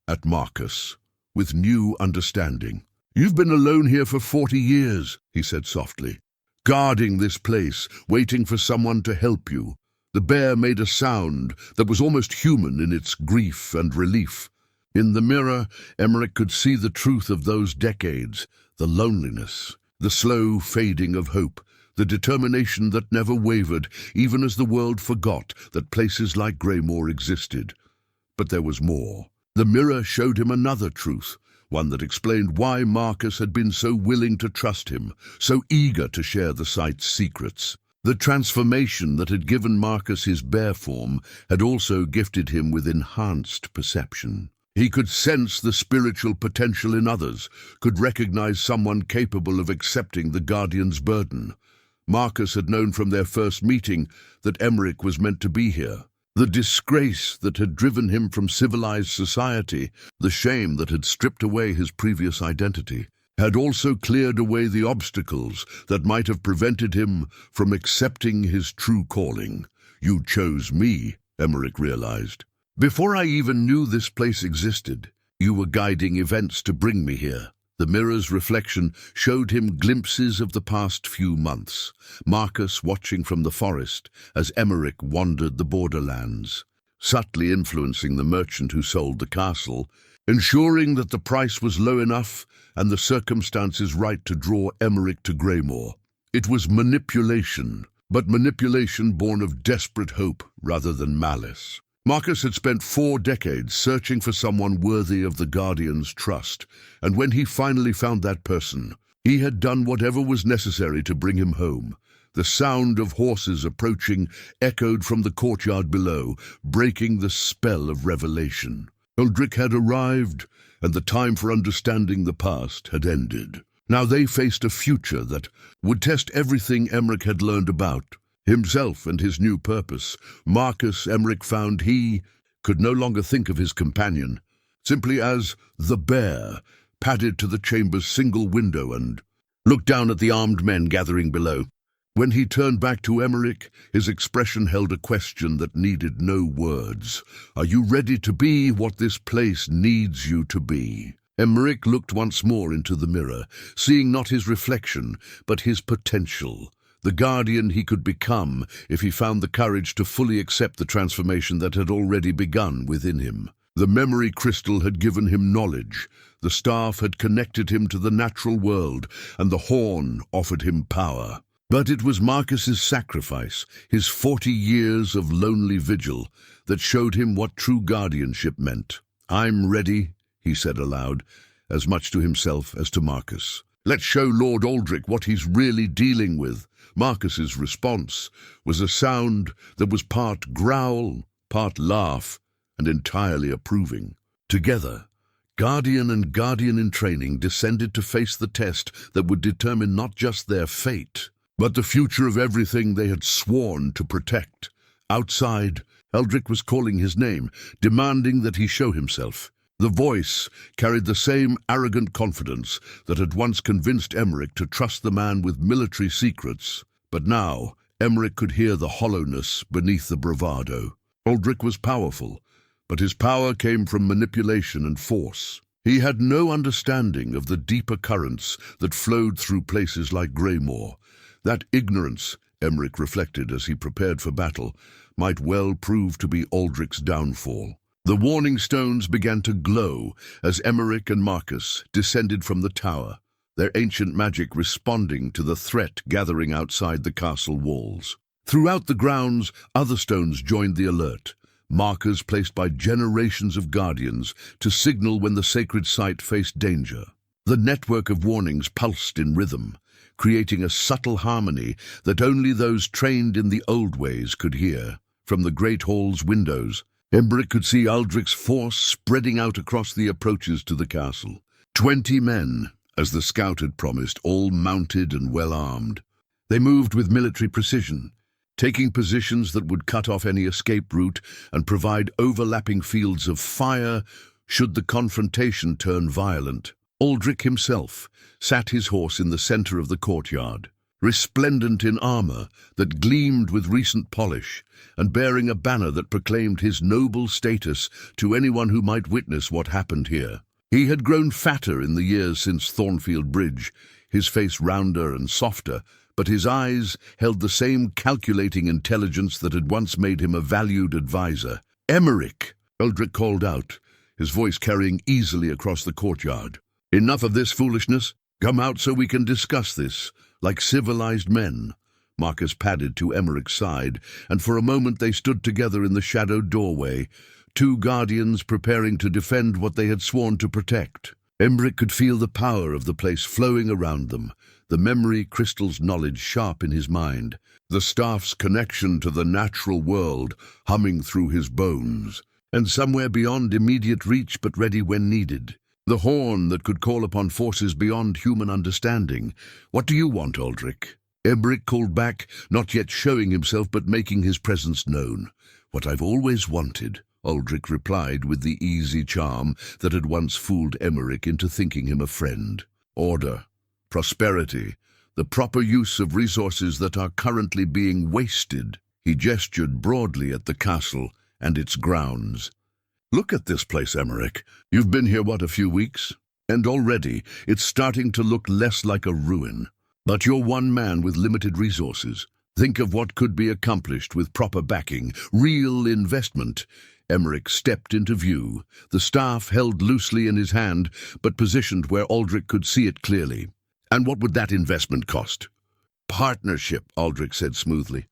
at Marcus, with new understanding. "You've been alone here for 40 years, he said softly, guarding this place, waiting for someone to help you. The bear made a sound that was almost human in its grief and relief. In the mirror, Emeric could see the truth of those decades, the loneliness, the slow fading of hope, the determination that never wavered, even as the world forgot that places like Greymore existed. But there was more. The mirror showed him another truth, one that explained why Marcus had been so willing to trust him, so eager to share the site's secrets. The transformation that had given Marcus his bear form had also gifted him with enhanced perception. He could sense the spiritual potential in others, could recognize someone capable of accepting the Guardian's burden. Marcus had known from their first meeting that Emeric was meant to be here. The disgrace that had driven him from civilized society, the shame that had stripped away his previous identity, had also cleared away the obstacles that might have prevented him from accepting his true calling. "You chose me," Emeric realized. "Before I even knew this place existed, You were guiding events to bring me here. The mirror's reflection showed him glimpses of the past few months. Marcus watching from the forest as Emeric wandered the borderlands, subtly influencing the merchant who sold the castle, ensuring that the price was low enough and the circumstances right to draw Emeric to Greymore. It was manipulation, but manipulation born of desperate hope rather than malice. Marcus had spent 4 decades searching for someone worthy of the Guardian's trust, and when he finally found that person, he had done whatever was necessary to bring him home. The sound of horses approaching echoed from the courtyard below, breaking the spell of revelation. Aldrich had arrived, and the time for understanding the past had ended. Now they faced a future that would test everything Emeric had learned about himself and his new purpose. Marcus Emeric found he could no longer think of his companion simply as the bear padded to the chamber's single window and looked down at the armed men gathering below. When he turned back to Emeric, his expression held a question that needed no words. Are you ready to be what this place needs you to be? Emeric looked once more into the mirror, seeing not his reflection, but his potential. The guardian he could become if he found the courage to fully accept the transformation that had already begun within him. The memory crystal had given him knowledge, the staff had connected him to the natural world, and the horn offered him power. But it was Marcus's sacrifice, his 40 years of lonely vigil, that showed him what true guardianship meant. I'm ready, he said aloud, as much to himself as to Marcus. Let's show Lord Aldrich what he's really dealing with. Marcus's response was a sound that was part growl, part laugh, and entirely approving. Together, Guardian and Guardian in training descended to face the test that would determine not just their fate, but the future of everything they had sworn to protect. Outside, Aldrich was calling his name, demanding that he show himself. The voice carried the same arrogant confidence that had once convinced Emeric to trust the man with military secrets. But now, Emeric could hear the hollowness beneath the bravado. Aldrich was powerful, but his power came from manipulation and force. He had no understanding of the deeper currents that flowed through places like Greymore. That ignorance, Emeric reflected as he prepared for battle, might well prove to be Aldrich's downfall. The warning stones began to glow as Emeric and Marcus descended from the tower, their ancient magic responding to the threat gathering outside the castle walls. Throughout the grounds, other stones joined the alert, markers placed by generations of guardians to signal when the sacred site faced danger. The network of warnings pulsed in rhythm, creating a subtle harmony that only those trained in the old ways could hear. From the great hall's windows, Emeric could see Aldrich's force spreading out across the approaches to the castle. 20 men, as the scout had promised, all mounted and well-armed. They moved with military precision, taking positions that would cut off any escape route and provide overlapping fields of fire should the confrontation turn violent. Aldrich himself sat his horse in the center of the courtyard, resplendent in armor that gleamed with recent polish, and bearing a banner that proclaimed his noble status to anyone who might witness what happened here. He had grown fatter in the years since Thornfield Bridge, his face rounder and softer, but his eyes held the same calculating intelligence that had once made him a valued advisor. "Emeric!" Aldrich called out, his voice carrying easily across the courtyard. "Enough of this foolishness. Come out so we can discuss this, like civilized men." Marcus padded to Emeric's side, and for a moment they stood together in the shadowed doorway, 2 guardians preparing to defend what they had sworn to protect. Emeric could feel the power of the place flowing around them, the memory crystal's knowledge sharp in his mind, the staff's connection to the natural world humming through his bones, and somewhere beyond immediate reach but ready when needed, the horn that could call upon forces beyond human understanding. "What do you want, Aldrich?" Emeric called back, not yet showing himself but making his presence known. "What I've always wanted," Aldrich replied with the easy charm that had once fooled Emeric into thinking him a friend. "Order, prosperity, the proper use of resources that are currently being wasted." He gestured broadly at the castle and its grounds. Look at this place, Emeric. You've been here, what, a few weeks? And already it's starting to look less like a ruin. But you're one man with limited resources. Think of what could be accomplished with proper backing, real investment. Emeric stepped into view, the staff held loosely in his hand, but positioned where Aldrich could see it clearly. And what would that investment cost? Partnership, Aldrich said smoothly.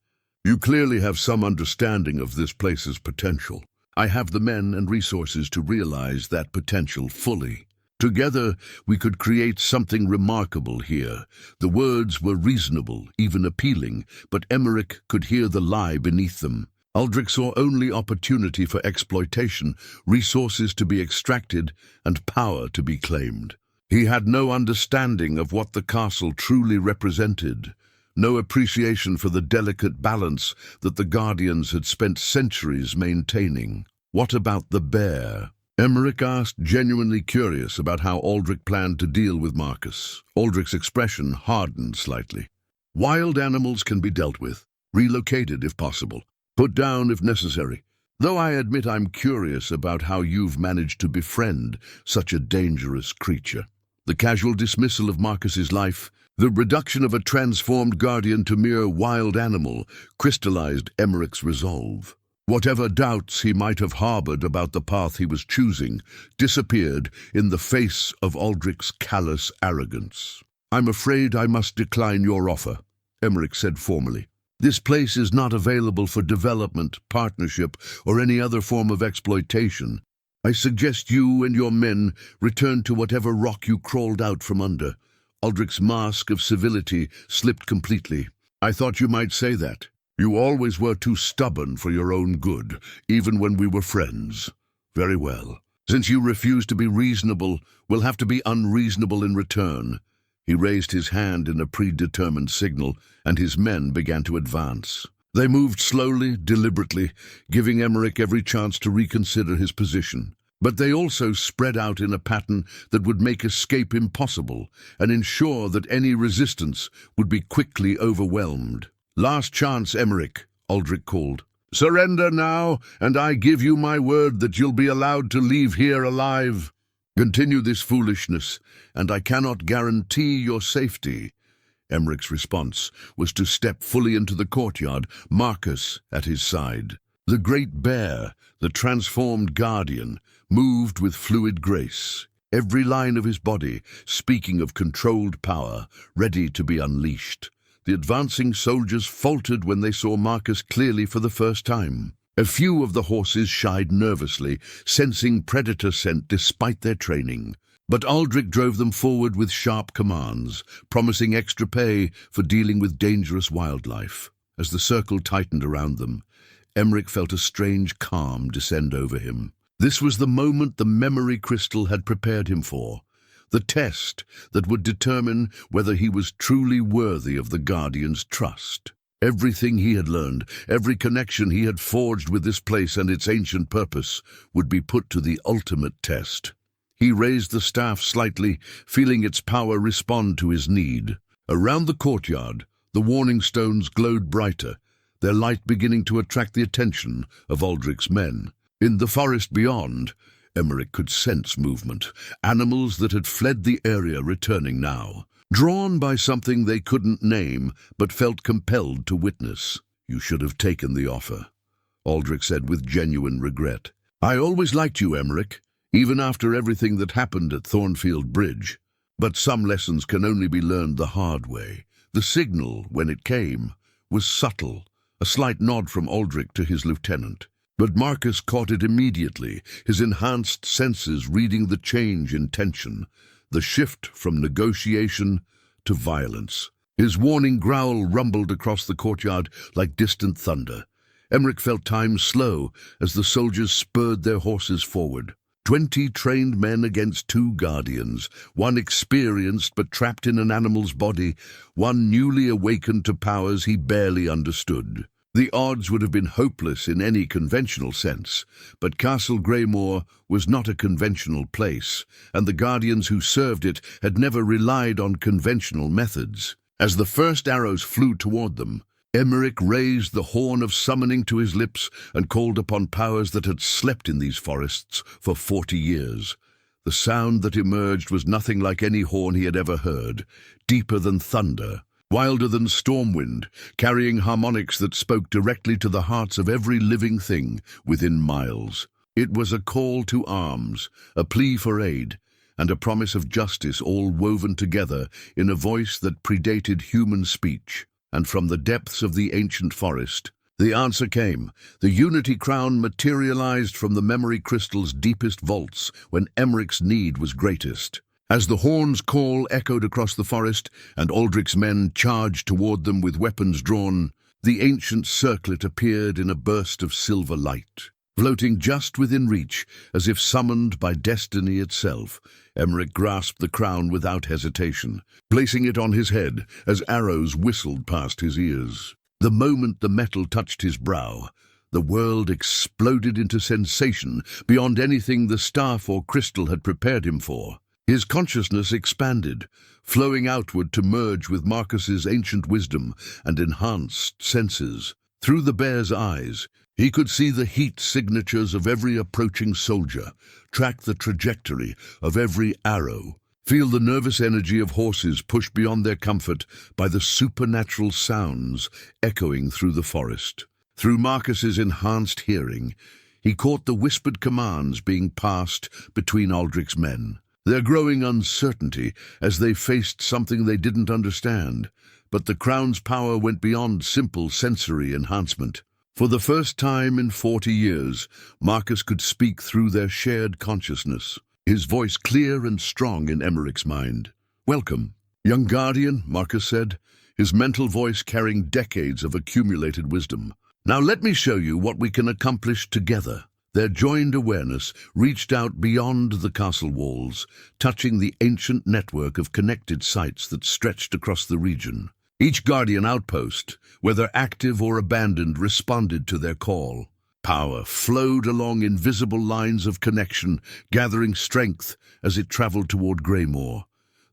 You clearly have some understanding of this place's potential. I have the men and resources to realize that potential fully. Together, we could create something remarkable here. The words were reasonable, even appealing, but Emeric could hear the lie beneath them. Aldrich saw only opportunity for exploitation, resources to be extracted, and power to be claimed. He had no understanding of what the castle truly represented, no appreciation for the delicate balance that the Guardians had spent centuries maintaining. What about the bear? Emeric asked, genuinely curious about how Aldrich planned to deal with Marcus. Aldrich's expression hardened slightly. Wild animals can be dealt with, relocated if possible, put down if necessary. Though I admit I'm curious about how you've managed to befriend such a dangerous creature. The casual dismissal of Marcus's life, the reduction of a transformed guardian to mere wild animal, crystallized Emeric's resolve. Whatever doubts he might have harbored about the path he was choosing disappeared in the face of Aldrich's callous arrogance. I'm afraid I must decline your offer, Emeric said formally. This place is not available for development, partnership, or any other form of exploitation. I suggest you and your men return to whatever rock you crawled out from under. Aldrich's mask of civility slipped completely. I thought you might say that. You always were too stubborn for your own good, even when we were friends. Very well. Since you refuse to be reasonable, we'll have to be unreasonable in return. He raised his hand in a predetermined signal, and his men began to advance. They moved slowly, deliberately, giving Emeric every chance to reconsider his position. But they also spread out in a pattern that would make escape impossible and ensure that any resistance would be quickly overwhelmed. Last chance, Emeric, Aldrich called. Surrender now, and I give you my word that you'll be allowed to leave here alive. Continue this foolishness, and I cannot guarantee your safety. Emeric's response was to step fully into the courtyard, Marcus at his side. The great bear, the transformed guardian, moved with fluid grace, every line of his body speaking of controlled power, ready to be unleashed. The advancing soldiers faltered when they saw Marcus clearly for the first time. A few of the horses shied nervously, sensing predator scent despite their training. But Aldrich drove them forward with sharp commands, promising extra pay for dealing with dangerous wildlife. As the circle tightened around them, Emeric felt a strange calm descend over him. This was the moment the memory crystal had prepared him for. The test that would determine whether he was truly worthy of the Guardian's trust. Everything he had learned, every connection he had forged with this place and its ancient purpose, would be put to the ultimate test. He raised the staff slightly, feeling its power respond to his need. Around the courtyard, the warning stones glowed brighter, their light beginning to attract the attention of Aldrich's men. In the forest beyond, Emeric could sense movement, animals that had fled the area returning now, drawn by something they couldn't name but felt compelled to witness. You should have taken the offer, Aldrich said with genuine regret. I always liked you, Emeric, even after everything that happened at Thornfield Bridge. But some lessons can only be learned the hard way. The signal, when it came, was subtle, a slight nod from Aldrich to his lieutenant. But Marcus caught it immediately, his enhanced senses reading the change in tension, the shift from negotiation to violence. His warning growl rumbled across the courtyard like distant thunder. Emeric felt time slow as the soldiers spurred their horses forward. 20 trained men against 2 guardians, one experienced but trapped in an animal's body, one newly awakened to powers he barely understood. The odds would have been hopeless in any conventional sense, but Castle Greymore was not a conventional place, and the guardians who served it had never relied on conventional methods. As the first arrows flew toward them, Emeric raised the horn of summoning to his lips and called upon powers that had slept in these forests for 40 years. The sound that emerged was nothing like any horn he had ever heard, deeper than thunder, wilder than storm wind, carrying harmonics that spoke directly to the hearts of every living thing within miles. It was a call to arms, a plea for aid, and a promise of justice, all woven together in a voice that predated human speech. And from the depths of the ancient forest, the answer came. The Unity Crown materialized from the memory crystal's deepest vaults when Emeric's need was greatest. As the horn's call echoed across the forest and Aldrich's men charged toward them with weapons drawn, the ancient circlet appeared in a burst of silver light. Floating just within reach, as if summoned by destiny itself, Emeric grasped the crown without hesitation, placing it on his head as arrows whistled past his ears. The moment the metal touched his brow, the world exploded into sensation beyond anything the staff or crystal had prepared him for. His consciousness expanded, flowing outward to merge with Marcus's ancient wisdom and enhanced senses. Through the bear's eyes, he could see the heat signatures of every approaching soldier, track the trajectory of every arrow, feel the nervous energy of horses pushed beyond their comfort by the supernatural sounds echoing through the forest. Through Marcus's enhanced hearing, he caught the whispered commands being passed between Aldrich's men. Their growing uncertainty as they faced something they didn't understand, but the crown's power went beyond simple sensory enhancement. For the first time in 40 years, Marcus could speak through their shared consciousness, his voice clear and strong in Emeric's mind. "Welcome, young guardian," Marcus said, his mental voice carrying decades of accumulated wisdom. "Now let me show you what we can accomplish together." Their joined awareness reached out beyond the castle walls, touching the ancient network of connected sites that stretched across the region. Each guardian outpost, whether active or abandoned, responded to their call. Power flowed along invisible lines of connection, gathering strength as it traveled toward Greymore.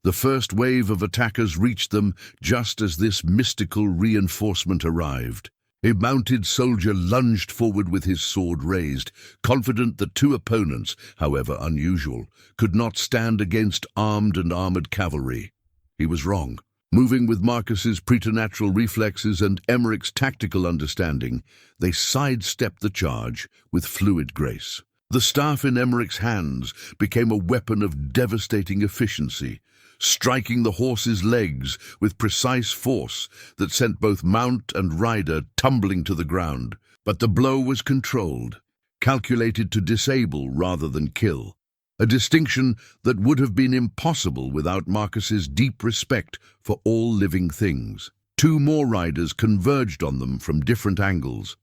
The first wave of attackers reached them just as this mystical reinforcement arrived. A mounted soldier lunged forward with his sword raised, confident that two opponents, however unusual, could not stand against armed and armored cavalry. He was wrong. Moving with Marcus's preternatural reflexes and Emeric's tactical understanding, they sidestepped the charge with fluid grace. The staff in Emeric's hands became a weapon of devastating efficiency, striking the horse's legs with precise force that sent both mount and rider tumbling to the ground. But the blow was controlled, calculated to disable rather than kill. A distinction that would have been impossible without Marcus's deep respect for all living things. Two more riders converged on them from different angles,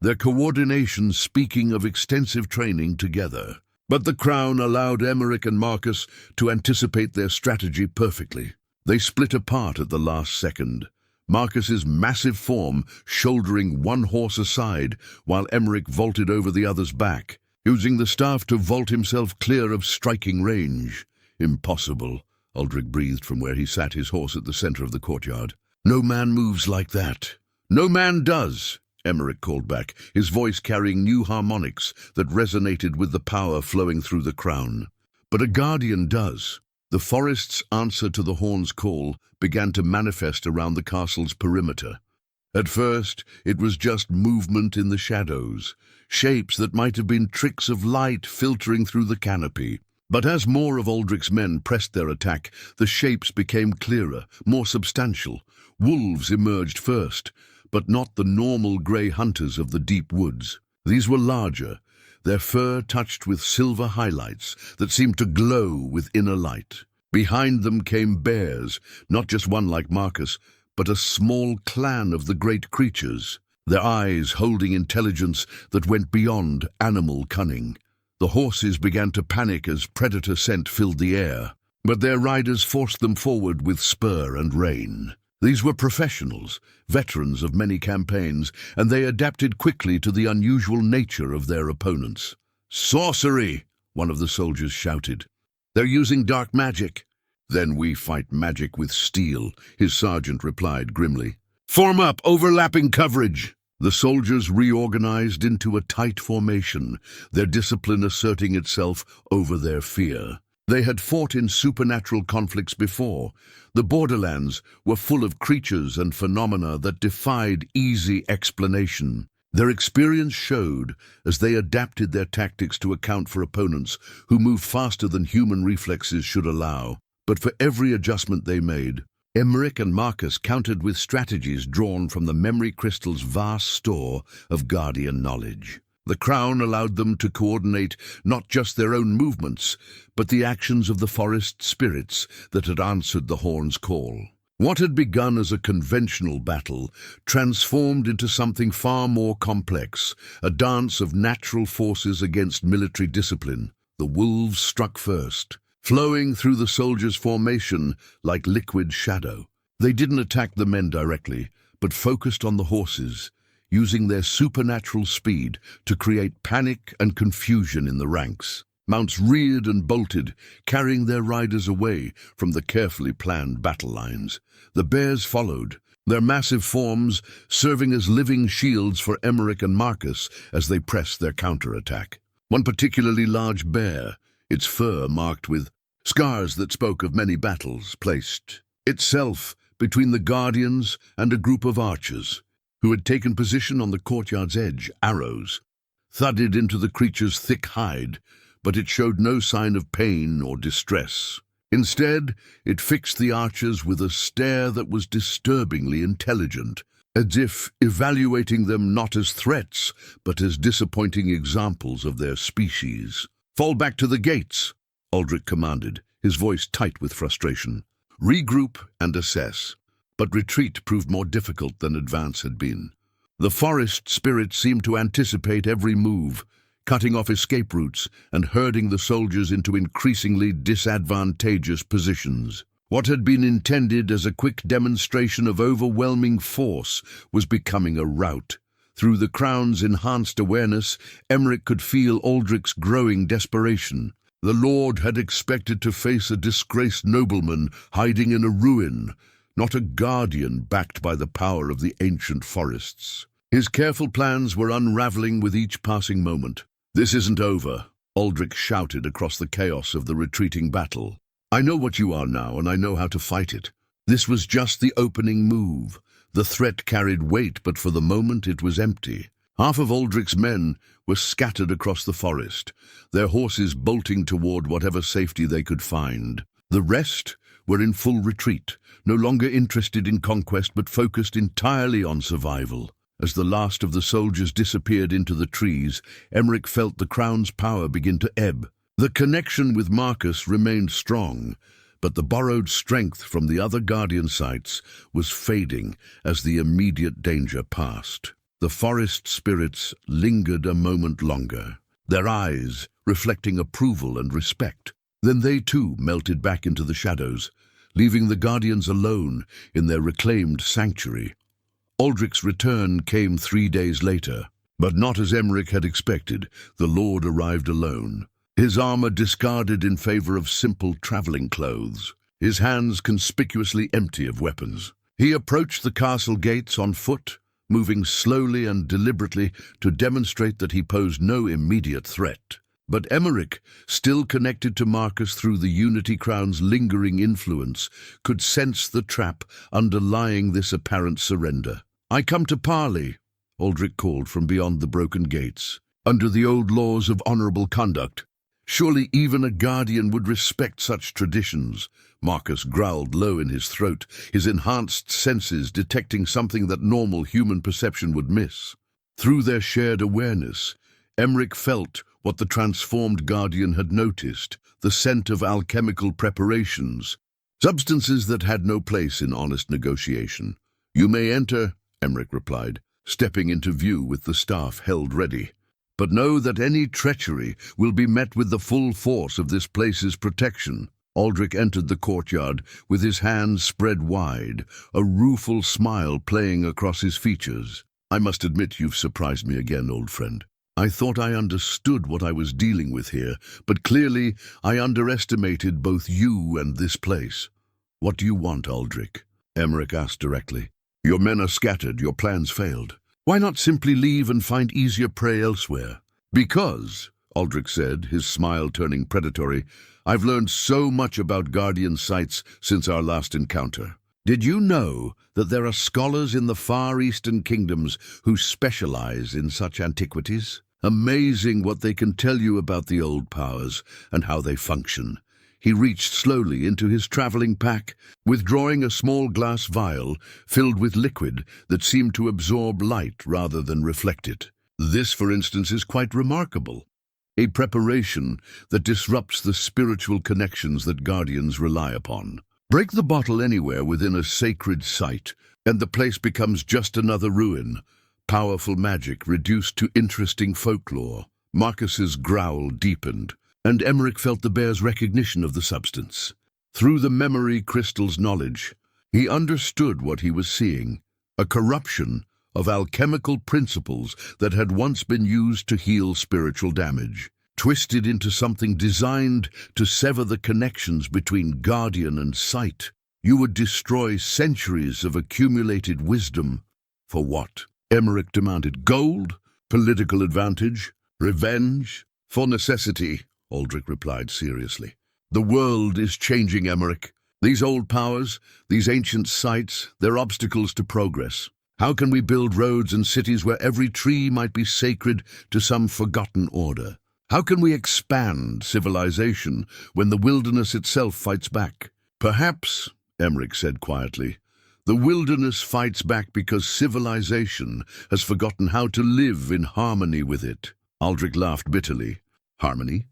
their coordination speaking of extensive training together. But the crown allowed Emeric and Marcus to anticipate their strategy perfectly. They split apart at the last second, Marcus's massive form shouldering one horse aside while Emeric vaulted over the other's back, using the staff to vault himself clear of striking range. "Impossible," Aldrich breathed from where he sat his horse at the center of the courtyard. "No man moves like that." "No man does," Emeric called back, his voice carrying new harmonics that resonated with the power flowing through the crown. "But a guardian does." The forest's answer to the horn's call began to manifest around the castle's perimeter. At first, it was just movement in the shadows, shapes that might have been tricks of light filtering through the canopy. But as more of Aldrich's men pressed their attack, the shapes became clearer, more substantial. Wolves emerged first, but not the normal grey hunters of the deep woods. These were larger, their fur touched with silver highlights that seemed to glow with inner light. Behind them came bears, not just one like Marcus, but a small clan of the great creatures, their eyes holding intelligence that went beyond animal cunning. The horses began to panic as predator scent filled the air, but their riders forced them forward with spur and rein. These were professionals, veterans of many campaigns, and they adapted quickly to the unusual nature of their opponents. "Sorcery!" one of the soldiers shouted. "They're using dark magic." "Then we fight magic with steel," his sergeant replied grimly. Form up, overlapping coverage. The soldiers reorganized into a tight formation, their discipline asserting itself over their fear. They had fought in supernatural conflicts before. The borderlands were full of creatures and phenomena that defied easy explanation. Their experience showed as they adapted their tactics to account for opponents who moved faster than human reflexes should allow. But for every adjustment they made, Emeric and Marcus countered with strategies drawn from the memory crystal's vast store of guardian knowledge. The crown allowed them to coordinate not just their own movements, but the actions of the forest spirits that had answered the horn's call. What had begun as a conventional battle transformed into something far more complex, a dance of natural forces against military discipline. The wolves struck first, flowing through the soldiers' formation like liquid shadow. They didn't attack the men directly, but focused on the horses, using their supernatural speed to create panic and confusion in the ranks. Mounts reared and bolted, carrying their riders away from the carefully planned battle lines. The bears followed, their massive forms serving as living shields for Emeric and Marcus as they pressed their counterattack. One particularly large bear, its fur marked with scars that spoke of many battles, placed itself between the guardians and a group of archers who had taken position on the courtyard's edge. Arrows thudded into the creature's thick hide, but it showed no sign of pain or distress. Instead, it fixed the archers with a stare that was disturbingly intelligent, as if evaluating them not as threats, but as disappointing examples of their species. "Fall back to the gates," Aldrich commanded, his voice tight with frustration. "Regroup and assess." But retreat proved more difficult than advance had been. The forest spirits seemed to anticipate every move, cutting off escape routes and herding the soldiers into increasingly disadvantageous positions. What had been intended as a quick demonstration of overwhelming force was becoming a rout. Through the crown's enhanced awareness, Emeric could feel Aldrich's growing desperation. The Lord had expected to face a disgraced nobleman hiding in a ruin, not a guardian backed by the power of the ancient forests. His careful plans were unraveling with each passing moment. "This isn't over," Aldrich shouted across the chaos of the retreating battle. "I know what you are now, and I know how to fight it." This was just the opening move. The threat carried weight, but for the moment it was empty. Half of Aldrich's men were scattered across the forest, their horses bolting toward whatever safety they could find. The rest were in full retreat, no longer interested in conquest but focused entirely on survival. As the last of the soldiers disappeared into the trees, Emeric felt the crown's power begin to ebb. The connection with Marcus remained strong, but the borrowed strength from the other guardian sites was fading as the immediate danger passed. The forest spirits lingered a moment longer, their eyes reflecting approval and respect. Then they too melted back into the shadows, leaving the guardians alone in their reclaimed sanctuary. Aldrich's return came 3 days later, but not as Emeric had expected. The Lord arrived alone, his armor discarded in favor of simple traveling clothes, his hands conspicuously empty of weapons. He approached the castle gates on foot, moving slowly and deliberately to demonstrate that he posed no immediate threat. But Emeric, still connected to Marcus through the Unity Crown's lingering influence, could sense the trap underlying this apparent surrender. "I come to parley," Aldrich called from beyond the broken gates. "Under the old laws of honorable conduct, surely even a guardian would respect such traditions." Marcus growled low in his throat, his enhanced senses detecting something that normal human perception would miss. Through their shared awareness, Emeric felt what the transformed guardian had noticed, the scent of alchemical preparations, substances that had no place in honest negotiation. "You may enter," Emeric replied, stepping into view with the staff held ready. "But know that any treachery will be met with the full force of this place's protection." Aldrich entered the courtyard with his hands spread wide, a rueful smile playing across his features. "I must admit you've surprised me again, old friend. I thought I understood what I was dealing with here, but clearly I underestimated both you and this place." "What do you want, Aldrich?" Emeric asked directly. Your men are scattered, your plans failed. Why not simply leave and find easier prey elsewhere? Because, Aldrich said, his smile turning predatory, I've learned so much about Guardian sites since our last encounter. Did you know that there are scholars in the Far Eastern kingdoms who specialize in such antiquities? Amazing what they can tell you about the old powers and how they function. He reached slowly into his traveling pack, withdrawing a small glass vial filled with liquid that seemed to absorb light rather than reflect it. This, for instance, is quite remarkable. A preparation that disrupts the spiritual connections that Guardians rely upon. Break the bottle anywhere within a sacred site, and the place becomes just another ruin. Powerful magic reduced to interesting folklore. Marcus's growl deepened, and Emeric felt the bear's recognition of the substance. Through the memory crystal's knowledge, he understood what he was seeing, a corruption of alchemical principles that had once been used to heal spiritual damage, twisted into something designed to sever the connections between Guardian and Sight. You would destroy centuries of accumulated wisdom. For what? Emeric demanded. Gold? Political advantage? Revenge? For necessity, Aldrich replied seriously. The world is changing, Emeric. These old powers, these ancient sites, they're obstacles to progress. How can we build roads and cities where every tree might be sacred to some forgotten order? How can we expand civilization when the wilderness itself fights back? Perhaps, Emeric said quietly, the wilderness fights back because civilization has forgotten how to live in harmony with it. Aldrich laughed bitterly. Harmony?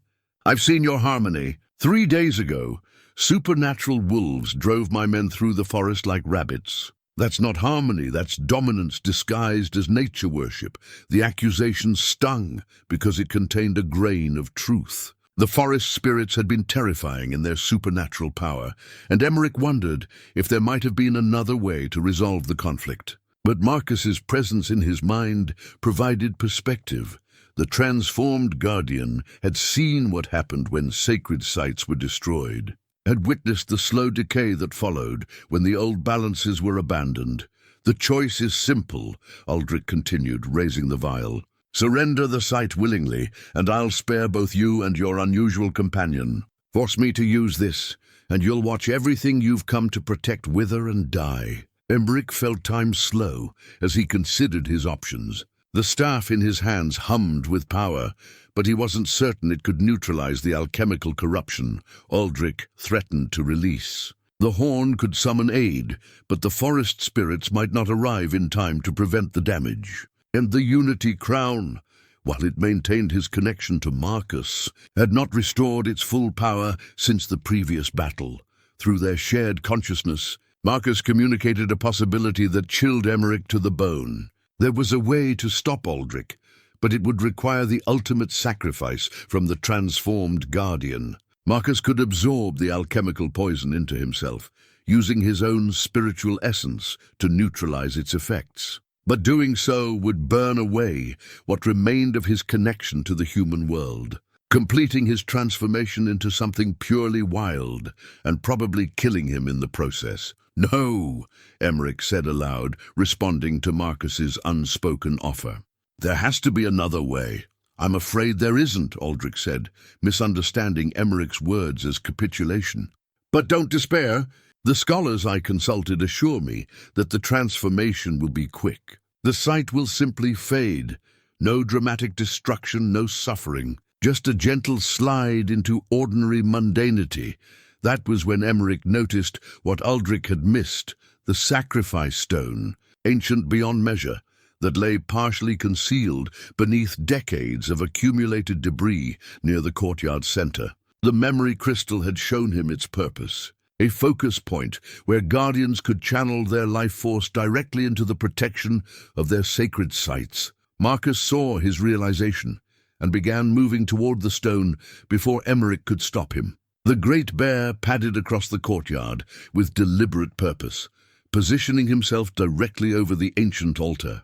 I've seen your harmony. 3 days ago, supernatural wolves drove my men through the forest like rabbits. That's not harmony, that's dominance disguised as nature worship. The accusation stung because it contained a grain of truth. The forest spirits had been terrifying in their supernatural power, and Emeric wondered if there might have been another way to resolve the conflict. But Marcus's presence in his mind provided perspective. The transformed Guardian had seen what happened when sacred sites were destroyed, had witnessed the slow decay that followed when the old balances were abandoned. The choice is simple, Aldrich continued, raising the vial. Surrender the site willingly, and I'll spare both you and your unusual companion. Force me to use this, and you'll watch everything you've come to protect wither and die. Emeric felt time slow as he considered his options. The staff in his hands hummed with power, but he wasn't certain it could neutralize the alchemical corruption Aldrich threatened to release. The horn could summon aid, but the forest spirits might not arrive in time to prevent the damage. And the Unity Crown, while it maintained his connection to Marcus, had not restored its full power since the previous battle. Through their shared consciousness, Marcus communicated a possibility that chilled Emeric to the bone. There was a way to stop Aldrich, but it would require the ultimate sacrifice from the transformed Guardian. Marcus could absorb the alchemical poison into himself, using his own spiritual essence to neutralize its effects. But doing so would burn away what remained of his connection to the human world, completing his transformation into something purely wild and probably killing him in the process. No, Emeric said aloud, responding to Marcus's unspoken offer. There has to be another way. I'm afraid there isn't, Aldrich said, misunderstanding Emeric's words as capitulation. But don't despair. The scholars I consulted assure me that the transformation will be quick. The site will simply fade. No dramatic destruction, no suffering. Just a gentle slide into ordinary mundanity. That was when Emeric noticed what Aldrich had missed, the sacrifice stone, ancient beyond measure, that lay partially concealed beneath decades of accumulated debris near the courtyard center. The memory crystal had shown him its purpose, a focus point where Guardians could channel their life force directly into the protection of their sacred sites. Marcus saw his realization and began moving toward the stone before Emeric could stop him. The great bear padded across the courtyard with deliberate purpose, positioning himself directly over the ancient altar.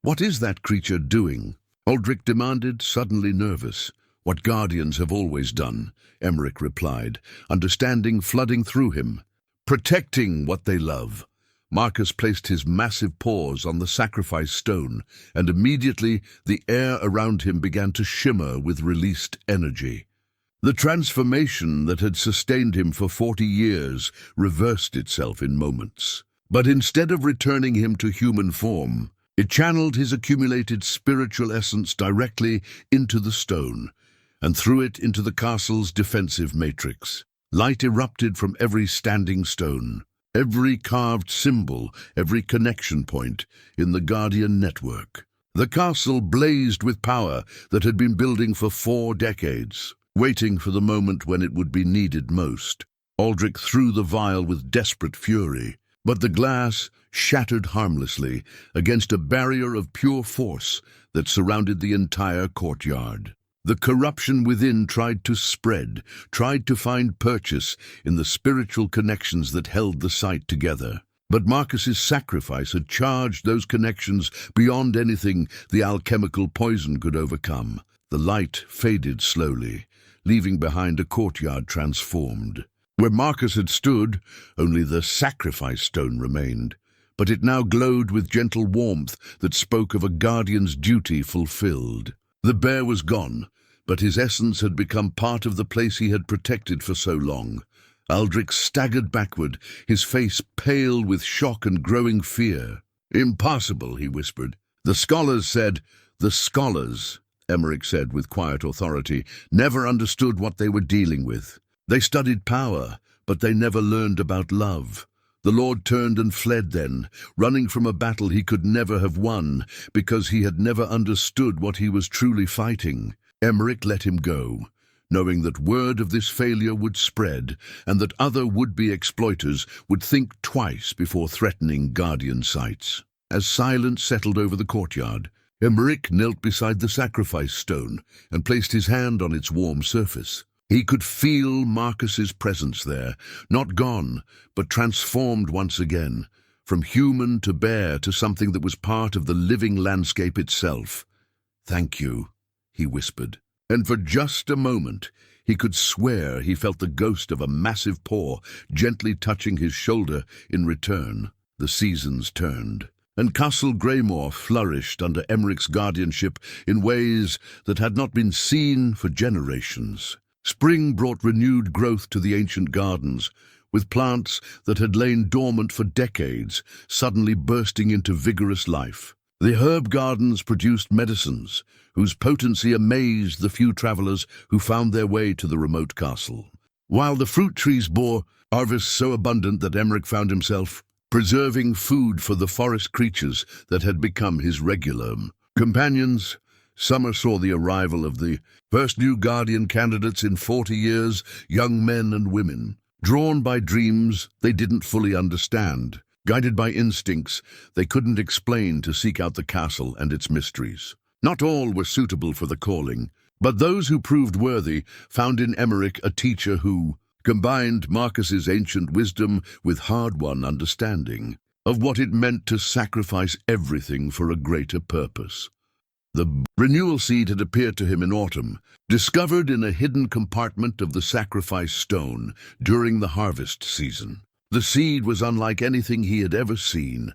What is that creature doing? Aldrich demanded, suddenly nervous. What Guardians have always done, Emeric replied, understanding flooding through him. Protecting what they love. Marcus placed his massive paws on the sacrifice stone, and immediately the air around him began to shimmer with released energy. The transformation that had sustained him for 40 years reversed itself in moments. But instead of returning him to human form, it channeled his accumulated spiritual essence directly into the stone, and threw it into the castle's defensive matrix. Light erupted from every standing stone, every carved symbol, every connection point in the Guardian network. The castle blazed with power that had been building for 4 decades, waiting for the moment when it would be needed most. Aldrich threw the vial with desperate fury, but the glass shattered harmlessly against a barrier of pure force that surrounded the entire courtyard. The corruption within tried to spread, tried to find purchase in the spiritual connections that held the site together. But Marcus's sacrifice had charged those connections beyond anything the alchemical poison could overcome. The light faded slowly, leaving behind a courtyard transformed. Where Marcus had stood, only the sacrifice stone remained, but it now glowed with gentle warmth that spoke of a guardian's duty fulfilled. The bear was gone, but his essence had become part of the place he had protected for so long. Aldrich staggered backward, his face pale with shock and growing fear. "Impossible," he whispered. "The scholars said—" "The scholars," Emeric said with quiet authority, "never understood what they were dealing with. They studied power, but they never learned about love. The Lord turned and fled then, running from a battle he could never have won, because he had never understood what he was truly fighting. Emeric let him go, knowing that word of this failure would spread, and that other would-be exploiters would think twice before threatening Guardian sites. As silence settled over the courtyard, Emeric knelt beside the sacrifice stone and placed his hand on its warm surface. He could feel Marcus's presence there, not gone, but transformed once again, from human to bear to something that was part of the living landscape itself. "Thank you," he whispered, and for just a moment he could swear he felt the ghost of a massive paw gently touching his shoulder in return. The seasons turned, and Castle Greymore flourished under Emeric's guardianship in ways that had not been seen for generations. Spring brought renewed growth to the ancient gardens, with plants that had lain dormant for decades suddenly bursting into vigorous life. The herb gardens produced medicines, whose potency amazed the few travelers who found their way to the remote castle. While the fruit trees bore harvests so abundant that Emeric found himself preserving food for the forest creatures that had become his regular companions. Summer saw the arrival of the first new Guardian candidates in 40 years, young men and women. Drawn by dreams they didn't fully understand, guided by instincts they couldn't explain to seek out the castle and its mysteries. Not all were suitable for the calling, but those who proved worthy found in Emeric a teacher who combined Marcus's ancient wisdom with hard-won understanding of what it meant to sacrifice everything for a greater purpose. The renewal seed had appeared to him in autumn, discovered in a hidden compartment of the sacrifice stone during the harvest season. The seed was unlike anything he had ever seen,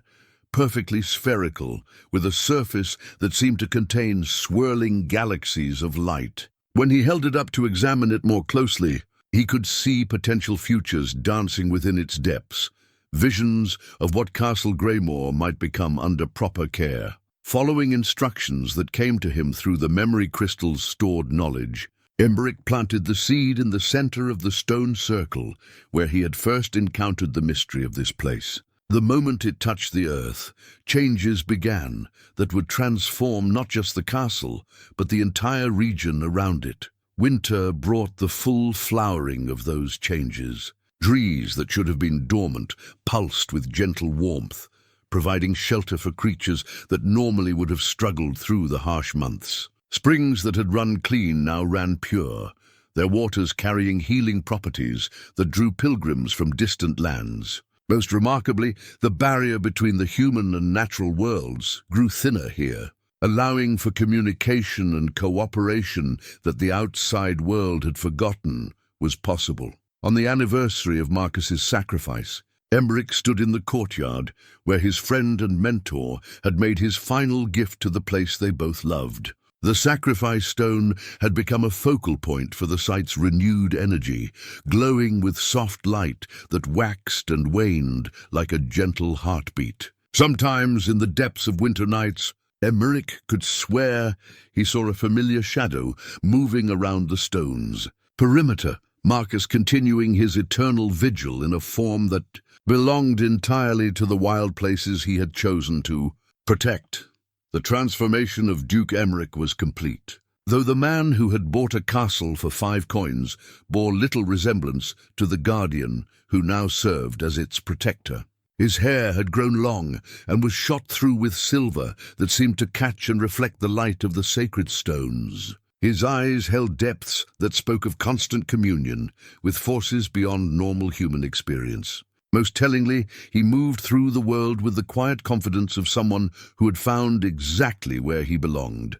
perfectly spherical, with a surface that seemed to contain swirling galaxies of light. When he held it up to examine it more closely, he could see potential futures dancing within its depths, visions of what Castle Greymore might become under proper care. Following instructions that came to him through the memory crystal's stored knowledge, Emeric planted the seed in the center of the stone circle where he had first encountered the mystery of this place. The moment it touched the earth, changes began that would transform not just the castle, but the entire region around it. Winter brought the full flowering of those changes. Trees that should have been dormant pulsed with gentle warmth, providing shelter for creatures that normally would have struggled through the harsh months. Springs that had run clean now ran pure, their waters carrying healing properties that drew pilgrims from distant lands. Most remarkably, the barrier between the human and natural worlds grew thinner here, allowing for communication and cooperation that the outside world had forgotten was possible. On the anniversary of Marcus's sacrifice, Emeric stood in the courtyard, where his friend and mentor had made his final gift to the place they both loved. The sacrifice stone had become a focal point for the site's renewed energy, glowing with soft light that waxed and waned like a gentle heartbeat. Sometimes, in the depths of winter nights, Emeric could swear he saw a familiar shadow moving around the stone's perimeter, Marcus continuing his eternal vigil in a form that belonged entirely to the wild places he had chosen to protect. The transformation of Duke Emeric was complete. Though the man who had bought a castle for 5 coins bore little resemblance to the guardian who now served as its protector. His hair had grown long and was shot through with silver that seemed to catch and reflect the light of the sacred stones. His eyes held depths that spoke of constant communion with forces beyond normal human experience. Most tellingly, he moved through the world with the quiet confidence of someone who had found exactly where he belonged.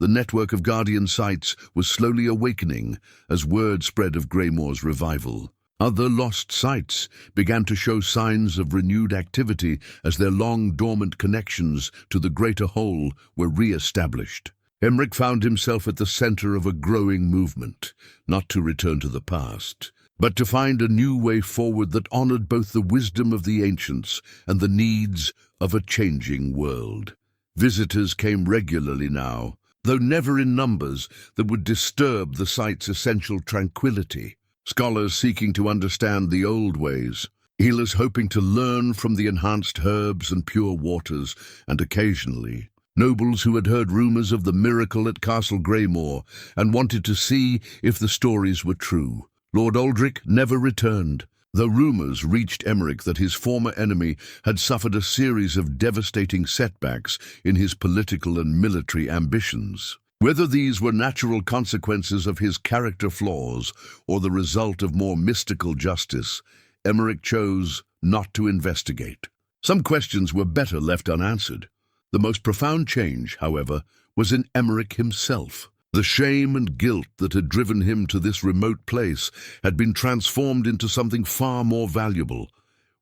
The network of guardian sites was slowly awakening as word spread of Greymoor's revival. Other lost sites began to show signs of renewed activity as their long-dormant connections to the greater whole were re-established. Emeric found himself at the center of a growing movement, not to return to the past, but to find a new way forward that honored both the wisdom of the ancients and the needs of a changing world. Visitors came regularly now, though never in numbers that would disturb the site's essential tranquility. Scholars seeking to understand the old ways, healers hoping to learn from the enhanced herbs and pure waters, and occasionally nobles who had heard rumors of the miracle at Castle Greymoor and wanted to see if the stories were true. Lord Aldrich never returned, though rumors reached Emeric that his former enemy had suffered a series of devastating setbacks in his political and military ambitions. Whether these were natural consequences of his character flaws or the result of more mystical justice, Emeric chose not to investigate. Some questions were better left unanswered. The most profound change, however, was in Emeric himself. The shame and guilt that had driven him to this remote place had been transformed into something far more valuable.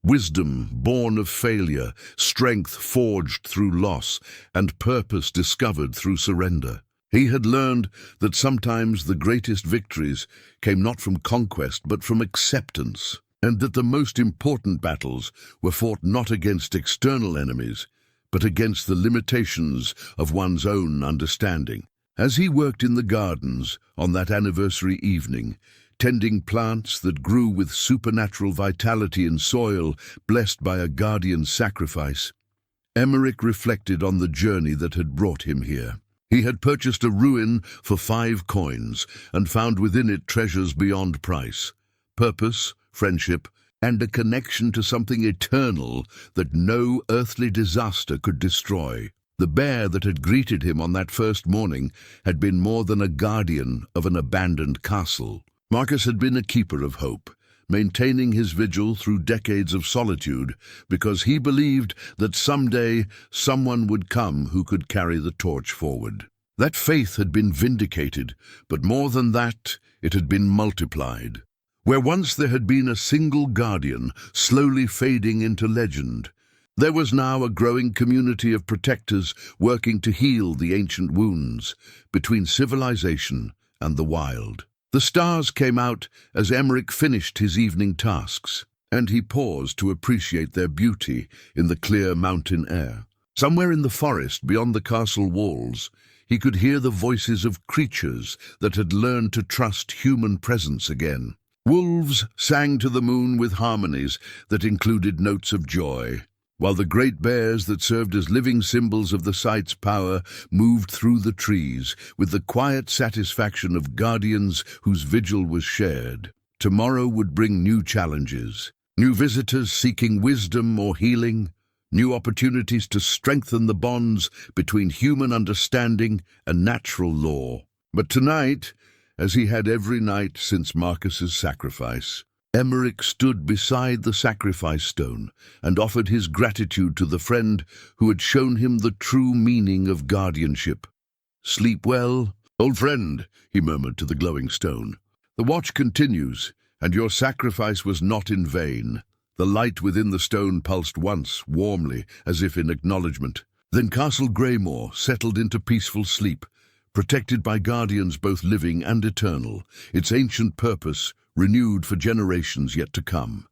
Wisdom born of failure, strength forged through loss, and purpose discovered through surrender. He had learned that sometimes the greatest victories came not from conquest but from acceptance, and that the most important battles were fought not against external enemies, but against the limitations of one's own understanding. As he worked in the gardens on that anniversary evening, tending plants that grew with supernatural vitality in soil blessed by a guardian's sacrifice, Emeric reflected on the journey that had brought him here. He had purchased a ruin for 5 coins and found within it treasures beyond price, purpose, friendship, and a connection to something eternal that no earthly disaster could destroy. The bear that had greeted him on that first morning had been more than a guardian of an abandoned castle. Marcus had been a keeper of hope, maintaining his vigil through decades of solitude because he believed that someday someone would come who could carry the torch forward. That faith had been vindicated, but more than that, it had been multiplied. Where once there had been a single guardian slowly fading into legend, there was now a growing community of protectors working to heal the ancient wounds between civilization and the wild. The stars came out as Emeric finished his evening tasks, and he paused to appreciate their beauty in the clear mountain air. Somewhere in the forest beyond the castle walls, he could hear the voices of creatures that had learned to trust human presence again. Wolves sang to the moon with harmonies that included notes of joy, while the great bears that served as living symbols of the site's power moved through the trees with the quiet satisfaction of guardians whose vigil was shared. Tomorrow would bring new challenges, new visitors seeking wisdom or healing, new opportunities to strengthen the bonds between human understanding and natural law. But tonight, as he had every night since Marcus's sacrifice, Emeric stood beside the sacrifice stone and offered his gratitude to the friend who had shown him the true meaning of guardianship. "Sleep well, old friend," he murmured to the glowing stone. "The watch continues, and your sacrifice was not in vain." The light within the stone pulsed once, warmly, as if in acknowledgement. Then Castle Greymore settled into peaceful sleep, protected by guardians both living and eternal, its ancient purpose renewed for generations yet to come.